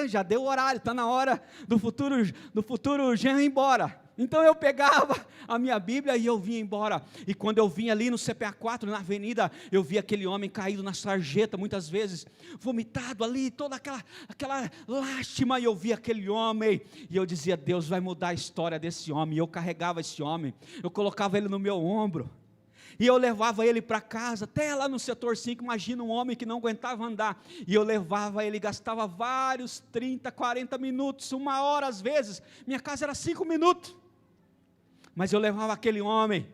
já deu o horário, está na hora do futuro Jean ir embora. Então eu pegava a minha Bíblia e eu vinha embora. E quando eu vinha ali no CPA 4, na avenida, eu via aquele homem caído na sarjeta, muitas vezes vomitado ali, toda aquela lástima. E eu via aquele homem e eu dizia: Deus vai mudar a história desse homem. E eu carregava esse homem, eu colocava ele no meu ombro e eu levava ele para casa, até lá no setor 5, imagina um homem que não aguentava andar, e eu levava ele, gastava vários 30, 40 minutos, 1 hora às vezes, minha casa era 5 minutos, mas eu levava aquele homem,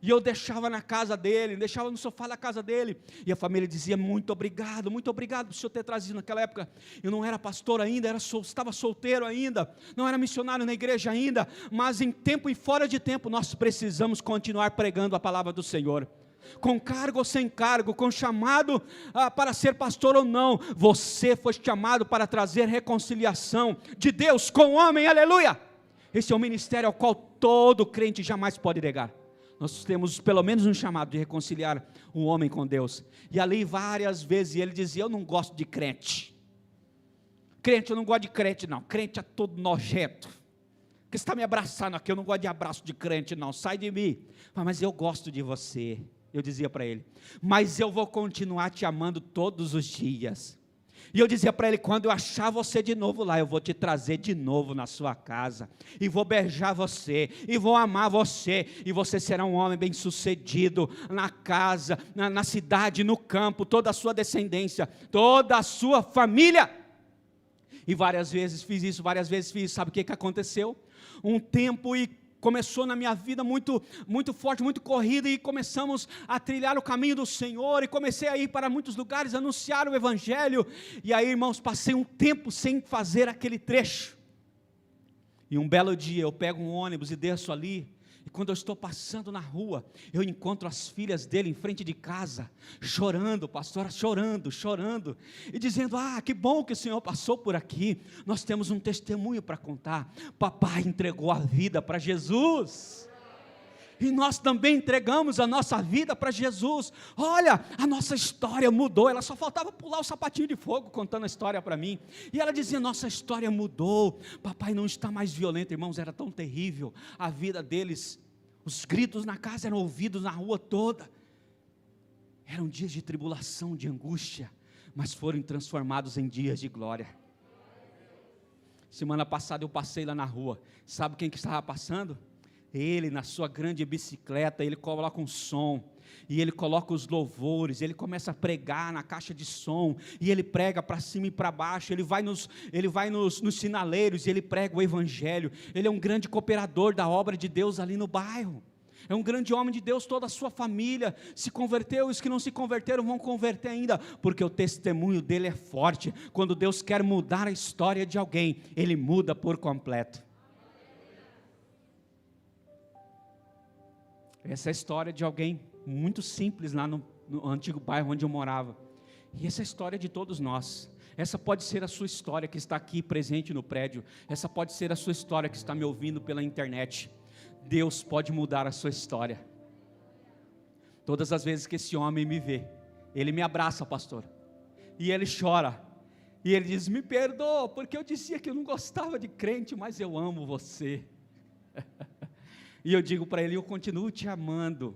E eu deixava na casa dele, deixava no sofá da casa dele. E a família dizia, muito obrigado por o senhor ter trazido. Naquela época eu não era pastor ainda, estava solteiro ainda, não era missionário na igreja ainda. Mas em tempo e fora de tempo nós precisamos continuar pregando a palavra do Senhor. Com cargo ou sem cargo, com chamado para ser pastor ou não, você foi chamado para trazer reconciliação de Deus com o homem, aleluia. Esse é o ministério ao qual todo crente jamais pode negar. Nós temos pelo menos um chamado de reconciliar o homem com Deus. E ali várias vezes ele dizia, eu não gosto de crente. Crente, eu não gosto de crente não, crente é todo nojento. Porque você está me abraçando aqui, eu não gosto de abraço de crente não, sai de mim. Mas eu gosto de você. Eu dizia para ele, mas eu vou continuar te amando todos os dias. E eu dizia para ele, quando eu achar você de novo lá, eu vou te trazer de novo na sua casa, e vou beijar você, e vou amar você, e você será um homem bem sucedido, na casa, na cidade, no campo, toda a sua descendência, toda a sua família. E várias vezes fiz isso, sabe o que aconteceu? Um tempo começou na minha vida muito forte, muito corrida, e começamos a trilhar o caminho do Senhor, e comecei a ir para muitos lugares, anunciar o Evangelho, e aí irmãos, passei um tempo sem fazer aquele trecho, e um belo dia eu pego um ônibus e desço ali, e quando eu estou passando na rua, eu encontro as filhas dele em frente de casa, chorando, pastora, chorando, e dizendo, que bom que o Senhor passou por aqui, nós temos um testemunho para contar, papai entregou a vida para Jesus, e nós também entregamos a nossa vida para Jesus, olha, a nossa história mudou, ela só faltava pular o sapatinho de fogo, contando a história para mim, e ela dizia, nossa história mudou, papai não está mais violento, irmãos, era tão terrível, a vida deles, os gritos na casa eram ouvidos na rua toda, eram dias de tribulação, de angústia, mas foram transformados em dias de glória. Semana passada eu passei lá na rua, sabe quem que estava passando? Ele na sua grande bicicleta, ele coloca um som, e ele coloca os louvores, ele começa a pregar na caixa de som, e ele prega para cima e para baixo, ele vai nos sinaleiros, e ele prega o Evangelho, ele é um grande cooperador da obra de Deus ali no bairro, é um grande homem de Deus, toda a sua família se converteu, os que não se converteram vão converter ainda, porque o testemunho dele é forte, quando Deus quer mudar a história de alguém, ele muda por completo. Essa é a história de alguém muito simples lá no antigo bairro onde eu morava, e essa é a história de todos nós. Essa pode ser a sua história que está aqui presente no prédio, essa pode ser a sua história que está me ouvindo pela internet. Deus pode mudar a sua história. Todas as vezes que esse homem me vê, ele me abraça, pastor, e ele chora, e ele diz, me perdoa, porque eu dizia que eu não gostava de crente, mas eu amo você. E eu digo para ele, eu continuo te amando,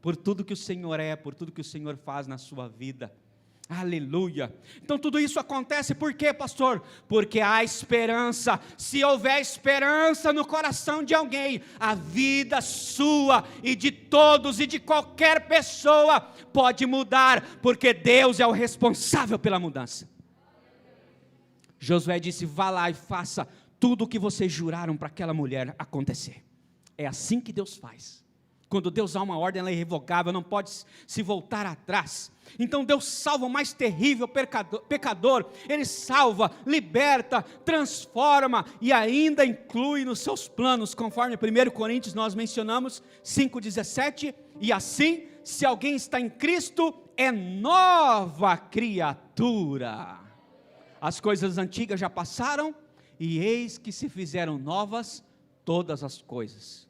por tudo que o Senhor é, por tudo que o Senhor faz na sua vida, aleluia. Então tudo isso acontece por quê, pastor? Porque há esperança. Se houver esperança no coração de alguém, a vida sua e de todos e de qualquer pessoa pode mudar, porque Deus é o responsável pela mudança. Josué disse, vá lá e faça tudo o que vocês juraram para aquela mulher acontecer. É assim que Deus faz. Quando Deus dá uma ordem, ela é irrevogável, não pode se voltar atrás. Então Deus salva o mais terrível pecador, Ele salva, liberta, transforma e ainda inclui nos seus planos, conforme 1 Coríntios nós mencionamos 5,17, e assim, se alguém está em Cristo, é nova criatura. As coisas antigas já passaram, e eis que se fizeram novas todas as coisas.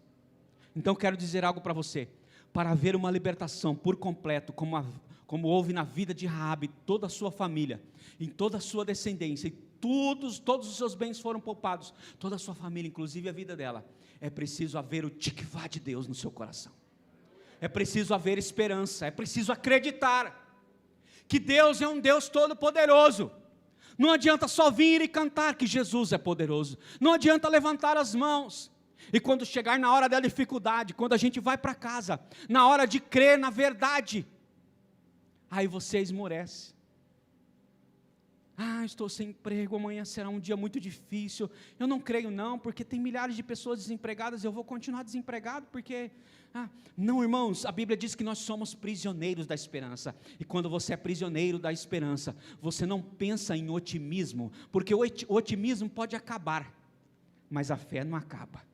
Então quero dizer algo para você, para haver uma libertação por completo, como houve na vida de Raabe, toda a sua família, em toda a sua descendência, e todos os seus bens foram poupados, toda a sua família, inclusive a vida dela, é preciso haver o tikvá de Deus no seu coração, é preciso haver esperança, é preciso acreditar, que Deus é um Deus todo poderoso. Não adianta só vir e cantar que Jesus é poderoso, não adianta levantar as mãos, e quando chegar na hora da dificuldade, quando a gente vai para casa, na hora de crer na verdade, aí você esmorece. Estou sem emprego, amanhã será um dia muito difícil, eu não creio não, porque tem milhares de pessoas desempregadas, eu vou continuar desempregado, porque Não, irmãos, a Bíblia diz que nós somos prisioneiros da esperança. E quando você é prisioneiro da esperança, você não pensa em otimismo, porque o otimismo pode acabar, mas a fé não acaba.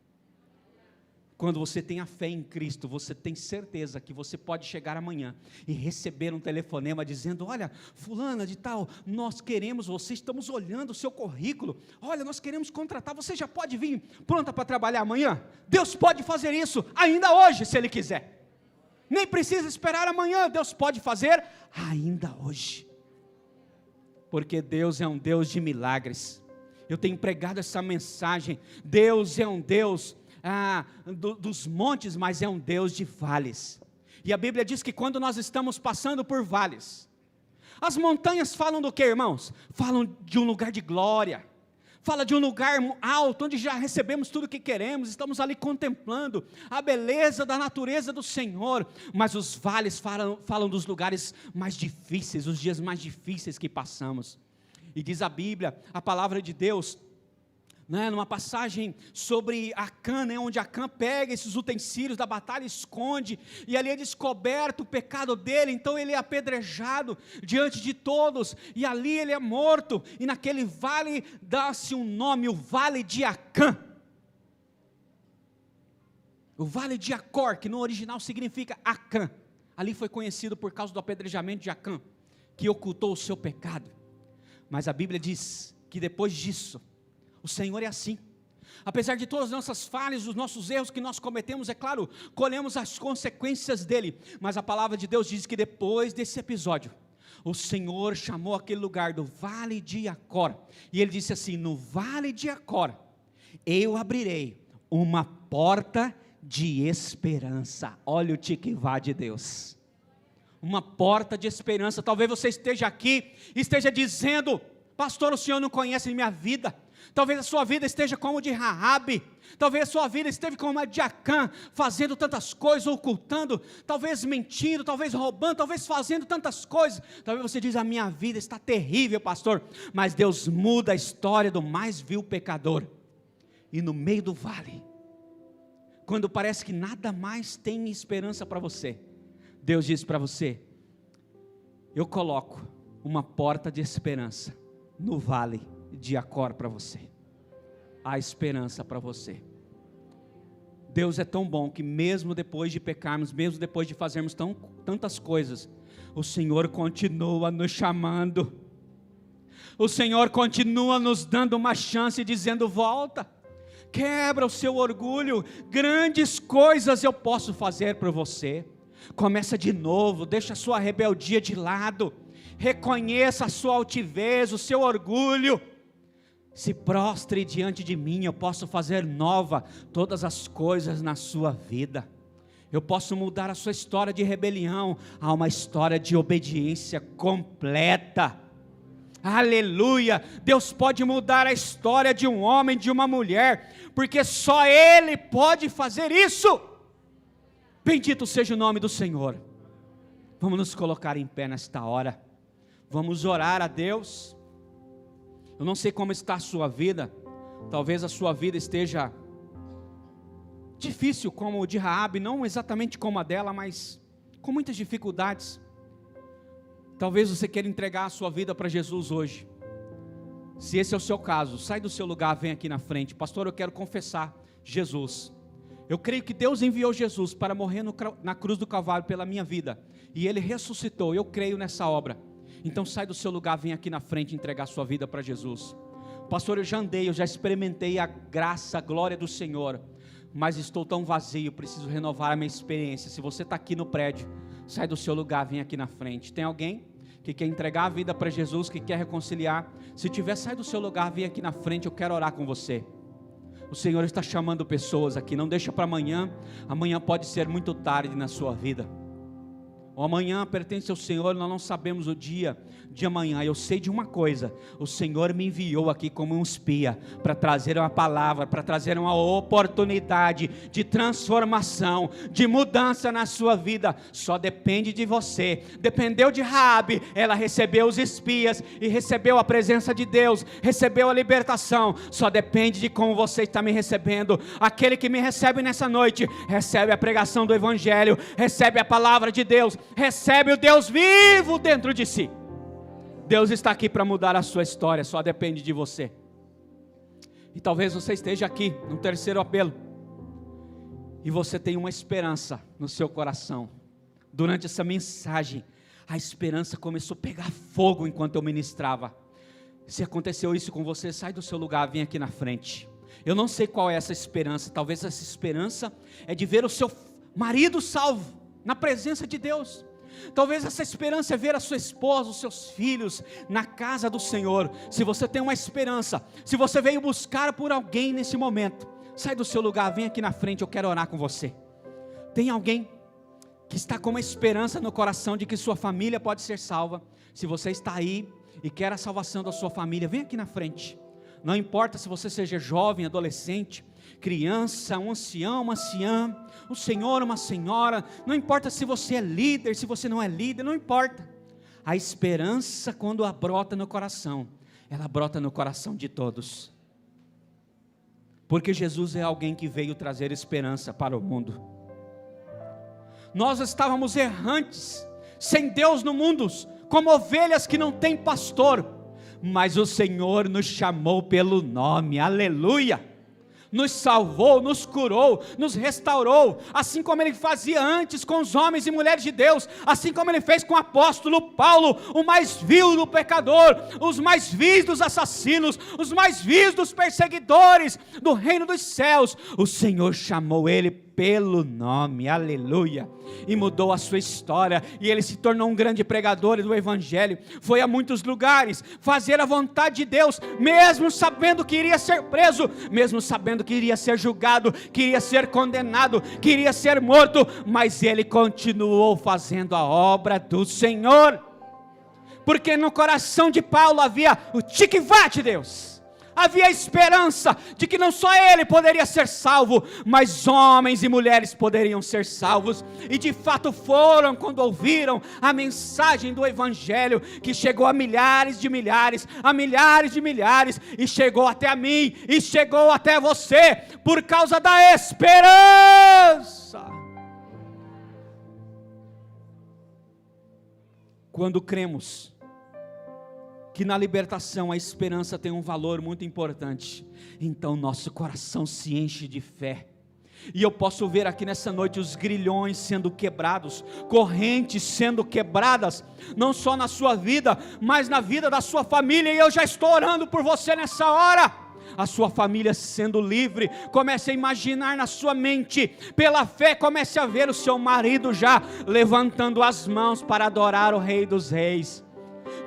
Quando você tem a fé em Cristo, você tem certeza que você pode chegar amanhã e receber um telefonema dizendo: olha, fulana de tal, nós queremos você, estamos olhando o seu currículo, olha, nós queremos contratar, você já pode vir pronta para trabalhar amanhã? Deus pode fazer isso ainda hoje, se Ele quiser. Nem precisa esperar amanhã, Deus pode fazer ainda hoje. Porque Deus é um Deus de milagres. Eu tenho pregado essa mensagem. Deus é um Deus dos montes, mas é um Deus de vales. E a Bíblia diz que quando nós estamos passando por vales, as montanhas falam do que, irmãos? Falam de um lugar de glória, fala de um lugar alto, onde já recebemos tudo o que queremos, estamos ali contemplando a beleza da natureza do Senhor. Mas os vales falam dos lugares mais difíceis, os dias mais difíceis que passamos. E diz a Bíblia, a palavra de Deus, numa passagem sobre Acã, onde Acã pega esses utensílios da batalha, esconde, e ali é descoberto o pecado dele, então ele é apedrejado diante de todos, e ali ele é morto, e naquele vale dá-se um nome, o Vale de Acã, o Vale de Acor, que no original significa Acã. Ali foi conhecido por causa do apedrejamento de Acã, que ocultou o seu pecado. Mas a Bíblia diz que depois disso, o Senhor é assim. Apesar de todas as nossas falhas, os nossos erros que nós cometemos, é claro, colhemos as consequências dele. Mas a palavra de Deus diz que depois desse episódio, o Senhor chamou aquele lugar do Vale de Acor. E ele disse assim: no Vale de Acor, eu abrirei uma porta de esperança. Olha o tiquivá de Deus. Uma porta de esperança. Talvez você esteja aqui e esteja dizendo: pastor, o senhor não conhece minha vida. Talvez a sua vida esteja como de Raabe, talvez a sua vida esteja como a de Acã, fazendo tantas coisas, ocultando, talvez mentindo, talvez roubando, talvez fazendo tantas coisas. Talvez você diz: a minha vida está terrível, pastor. Mas Deus muda a história do mais vil pecador. E no meio do vale, quando parece que nada mais tem esperança para você, Deus diz para você: eu coloco uma porta de esperança no Vale de Acor para você. Há esperança para você. Deus é tão bom que mesmo depois de pecarmos, mesmo depois de fazermos tantas coisas, o Senhor continua nos chamando. O Senhor continua nos dando uma chance, dizendo: volta, quebra o seu orgulho, grandes coisas eu posso fazer por você. Começa de novo, deixa a sua rebeldia de lado, reconheça a sua altivez, o seu orgulho, se prostre diante de mim. Eu posso fazer nova todas as coisas na sua vida. Eu posso mudar a sua história de rebelião a uma história de obediência completa. Aleluia! Deus pode mudar a história de um homem, de uma mulher, porque só Ele pode fazer isso. Bendito seja o nome do Senhor. Vamos nos colocar em pé nesta hora. Vamos orar a Deus. Eu não sei como está a sua vida. Talvez a sua vida esteja difícil como o de Raabe, não exatamente como a dela, mas com muitas dificuldades. Talvez você queira entregar a sua vida para Jesus hoje. Se esse é o seu caso, sai do seu lugar, vem aqui na frente. Pastor, eu quero confessar Jesus. Eu creio que Deus enviou Jesus para morrer na cruz do Calvário pela minha vida, e Ele ressuscitou. Eu creio nessa obra. Então sai do seu lugar, vem aqui na frente entregar a sua vida para Jesus. Pastor, eu já andei, eu já experimentei a graça, a glória do Senhor, mas estou tão vazio, preciso renovar a minha experiência. Se você está aqui no prédio, sai do seu lugar, vem aqui na frente. Tem alguém que quer entregar a vida para Jesus, que quer reconciliar? Se tiver, sai do seu lugar, vem aqui na frente, eu quero orar com você. O Senhor está chamando pessoas aqui, não deixa para amanhã. Amanhã pode ser muito tarde na sua vida. O amanhã pertence ao Senhor, nós não sabemos o dia de amanhã. Eu sei de uma coisa: o Senhor me enviou aqui como um espia, para trazer uma palavra, para trazer uma oportunidade de transformação, de mudança na sua vida. Só depende de você. Dependeu de Raabe, ela recebeu os espias e recebeu a presença de Deus, recebeu a libertação. Só depende de como você está me recebendo. Aquele que me recebe nessa noite, recebe a pregação do Evangelho, recebe a palavra de Deus, recebe o Deus vivo dentro de si. Deus está aqui para mudar a sua história, só depende de você. E talvez você esteja aqui no terceiro apelo, e você tem uma esperança no seu coração. Durante essa mensagem, a esperança começou a pegar fogo enquanto eu ministrava. Se aconteceu isso com você, sai do seu lugar, vem aqui na frente. Eu não sei qual é essa esperança. Talvez essa esperança é de ver o seu marido salvo na presença de Deus. Talvez essa esperança é ver a sua esposa, os seus filhos na casa do Senhor. Se você tem uma esperança, se você veio buscar por alguém nesse momento, sai do seu lugar, vem aqui na frente, eu quero orar com você. Tem alguém que está com uma esperança no coração de que sua família pode ser salva? Se você está aí e quer a salvação da sua família, vem aqui na frente. Não importa se você seja jovem, adolescente, criança, um ancião, uma anciã, um senhor, uma senhora, não importa se você é líder, se você não é líder, não importa. A esperança, quando ela brota no coração, ela brota no coração de todos. Porque Jesus é alguém que veio trazer esperança para o mundo. Nós estávamos errantes, sem Deus no mundo, como ovelhas que não têm pastor, mas o Senhor nos chamou pelo nome, aleluia. Nos salvou, nos curou, nos restaurou, assim como Ele fazia antes com os homens e mulheres de Deus, assim como Ele fez com o apóstolo Paulo, o mais vil do pecador, os mais vis dos assassinos, os mais vis dos perseguidores do reino dos céus. O Senhor chamou ele pelo nome, aleluia, e mudou a sua história, e ele se tornou um grande pregador do Evangelho, foi a muitos lugares, fazer a vontade de Deus, mesmo sabendo que iria ser preso, mesmo sabendo que iria ser julgado, que iria ser condenado, que iria ser morto, mas ele continuou fazendo a obra do Senhor, porque no coração de Paulo havia o tique-vá de Deus, havia a esperança de que não só ele poderia ser salvo, mas homens e mulheres poderiam ser salvos, e de fato foram quando ouviram a mensagem do Evangelho, que chegou a milhares de milhares, a milhares de milhares, e chegou até a mim, e chegou até você, por causa da esperança. Quando cremos que na libertação a esperança tem um valor muito importante, então nosso coração se enche de fé, e eu posso ver aqui nessa noite os grilhões sendo quebrados, correntes sendo quebradas, não só na sua vida, mas na vida da sua família, e eu já estou orando por você nessa hora, a sua família sendo livre. Comece a imaginar na sua mente, pela fé, comece a ver o seu marido já levantando as mãos para adorar o Rei dos Reis.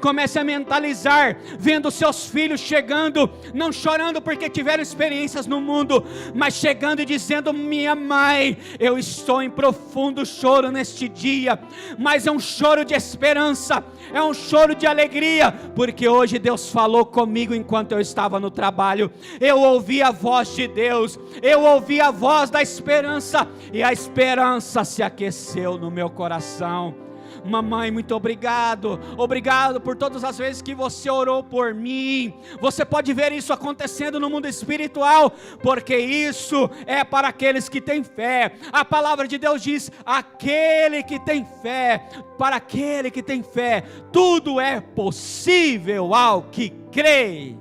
Comece a mentalizar, vendo seus filhos chegando, não chorando porque tiveram experiências no mundo, mas chegando e dizendo: minha mãe, eu estou em profundo choro neste dia, mas é um choro de esperança, é um choro de alegria, porque hoje Deus falou comigo enquanto eu estava no trabalho, eu ouvi a voz de Deus, eu ouvi a voz da esperança, e a esperança se aqueceu no meu coração. Mamãe, muito obrigado, obrigado por todas as vezes que você orou por mim. Você pode ver isso acontecendo no mundo espiritual, porque isso é para aqueles que têm fé. A palavra de Deus diz: aquele que tem fé, para aquele que tem fé, tudo é possível ao que crê.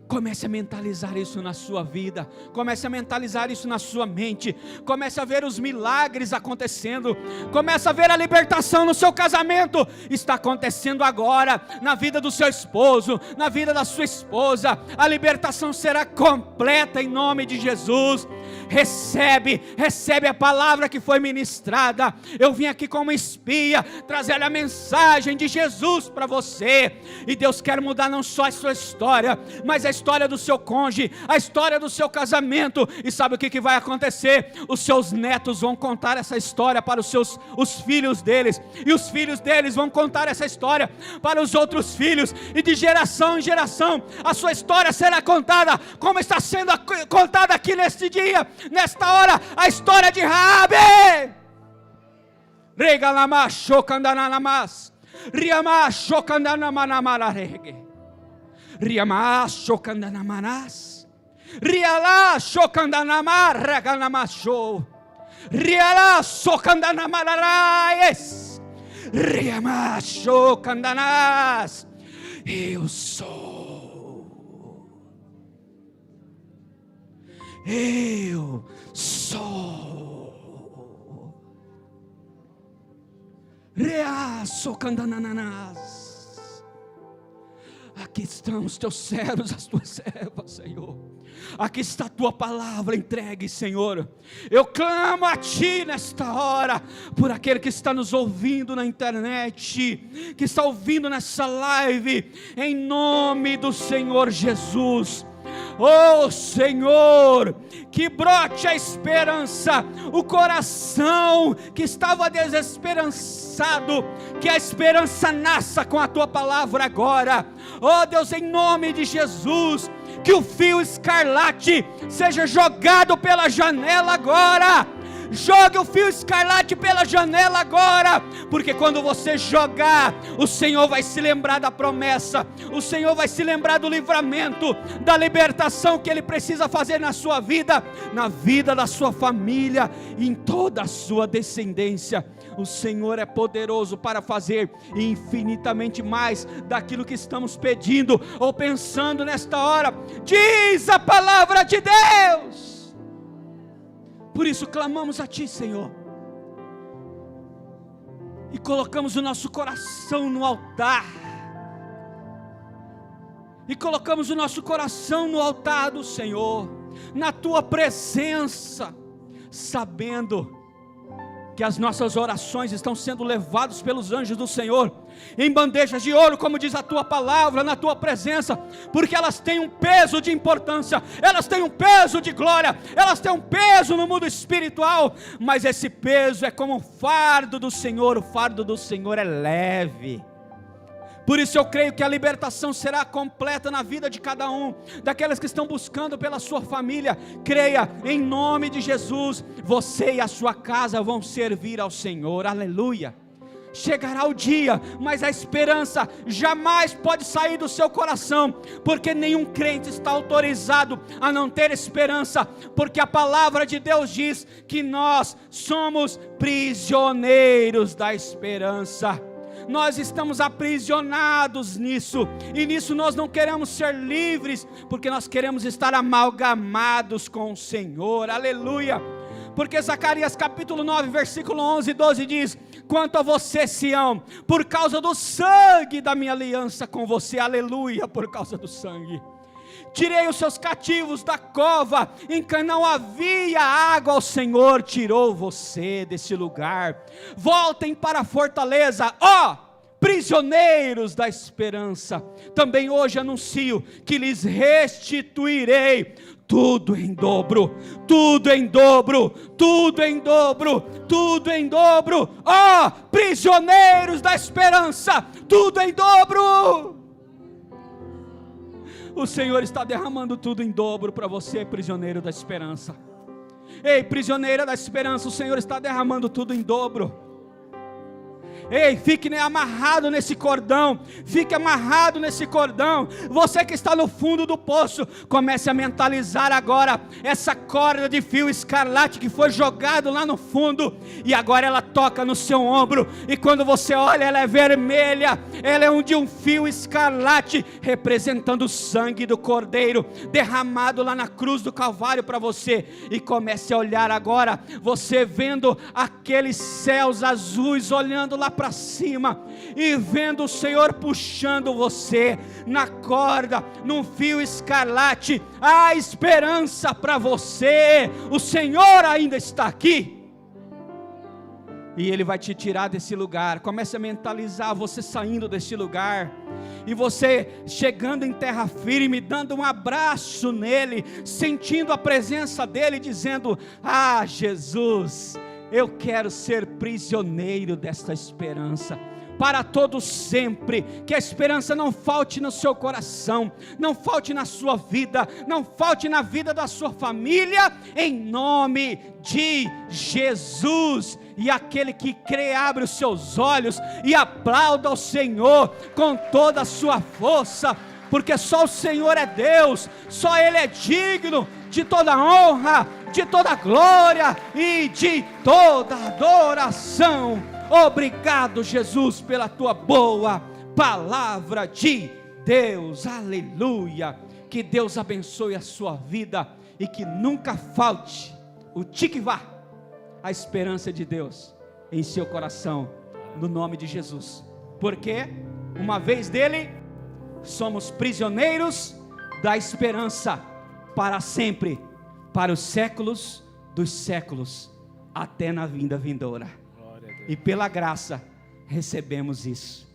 Comece a mentalizar isso na sua vida, comece a mentalizar isso na sua mente, comece a ver os milagres acontecendo, comece a ver a libertação no seu casamento, está acontecendo agora, na vida do seu esposo, na vida da sua esposa, a libertação será completa em nome de Jesus. Recebe a palavra que foi ministrada. Eu vim aqui como espia, trazer a mensagem de Jesus para você, e Deus quer mudar não só a sua história, mas a história história do seu cônjuge, a história do seu casamento. E sabe o que vai acontecer? Os seus netos vão contar essa história para os filhos deles, e os filhos deles vão contar essa história para os outros filhos, e de geração em geração a sua história será contada, como está sendo contada aqui neste dia, nesta hora, a história de Raabe. Regalama shokandananamas, riama shokandanamanamararege, riama shokandanamanas, riala shokandanamaraganamacho, riala shokandanamaraes, riama shokandanas. Eu sou. Eu sou. Aqui estão os teus servos, as tuas servas, Senhor. Aqui está a tua palavra entregue, Senhor. Eu clamo a ti nesta hora, por aquele que está nos ouvindo na internet, que está ouvindo nessa live, em nome do Senhor Jesus. Oh Senhor, que brote a esperança, o coração que estava desesperançado, que a esperança nasça com a tua palavra agora. Oh Deus, em nome de Jesus, que o fio escarlate seja jogado pela janela agora. Jogue o fio escarlate pela janela agora, porque quando você jogar, o Senhor vai se lembrar da promessa, o Senhor vai se lembrar do livramento, da libertação que Ele precisa fazer na sua vida, na vida da sua família, em toda a sua descendência. O Senhor é poderoso para fazer infinitamente mais daquilo que estamos pedindo ou pensando nesta hora, diz a palavra de Deus. Por isso clamamos a ti, Senhor, e colocamos o nosso coração no altar, do Senhor, na tua presença, sabendo que as nossas orações estão sendo levadas pelos anjos do Senhor, em bandejas de ouro, como diz a tua palavra, na tua presença, porque elas têm um peso de importância, elas têm um peso de glória, elas têm um peso no mundo espiritual, mas esse peso é como um fardo do Senhor, o fardo do Senhor é leve. Por isso eu creio que a libertação será completa na vida de cada um, daqueles que estão buscando pela sua família. Creia, em nome de Jesus, você e a sua casa vão servir ao Senhor, aleluia. Chegará o dia, mas a esperança jamais pode sair do seu coração, porque nenhum crente está autorizado a não ter esperança, porque a palavra de Deus diz que nós somos prisioneiros da esperança. Nós estamos aprisionados nisso, e nisso nós não queremos ser livres, porque nós queremos estar amalgamados com o Senhor, aleluia. Porque Zacarias capítulo 9, versículo 11 e 12 diz: quanto a você, Sião, por causa do sangue da minha aliança com você, aleluia, por causa do sangue, tirei os seus cativos da cova, em que não havia água, o Senhor tirou você desse lugar. Voltem para a fortaleza, ó prisioneiros da esperança. Também hoje anuncio que lhes restituirei tudo em dobro, tudo em dobro, tudo em dobro, tudo em dobro. Ó prisioneiros da esperança, tudo em dobro. O Senhor está derramando tudo em dobro para você, prisioneiro da esperança. Ei, prisioneira da esperança, o Senhor está derramando tudo em dobro. Ei, fique amarrado nesse cordão, fique amarrado nesse cordão. Você que está no fundo do poço, comece a mentalizar agora essa corda de fio escarlate que foi jogado lá no fundo, e agora ela toca no seu ombro, e quando você olha, ela é vermelha, ela é de um fio escarlate, representando o sangue do Cordeiro, derramado lá na cruz do Calvário para você. E comece a olhar agora, você vendo aqueles céus azuis, olhando lá para cima, e vendo o Senhor puxando você na corda, num fio escarlate. Há esperança para você, o Senhor ainda está aqui. E Ele vai te tirar desse lugar. Comece a mentalizar você saindo desse lugar, e você chegando em terra firme, dando um abraço nele, sentindo a presença dele, dizendo: ah, Jesus, eu quero ser prisioneiro desta esperança para todo sempre. Que a esperança não falte no seu coração, não falte na sua vida, não falte na vida da sua família, em nome de Jesus. E aquele que crê, abre os seus olhos e aplauda ao Senhor com toda a sua força, porque só o Senhor é Deus, só Ele é digno de toda honra, de toda glória e de toda adoração. Obrigado, Jesus, pela tua boa palavra de Deus. Aleluia. Que Deus abençoe a sua vida e que nunca falte o tikvá, a esperança de Deus em seu coração, no nome de Jesus. Porque uma vez dele, somos prisioneiros da esperança para sempre, para os séculos dos séculos, até na vinda vindoura. E pela graça recebemos isso.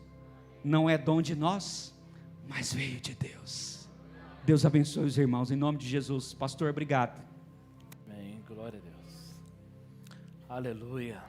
Não é dom de nós, mas veio de Deus. Deus abençoe os irmãos, em nome de Jesus. Pastor, obrigado. Amém, glória a Deus. Aleluia.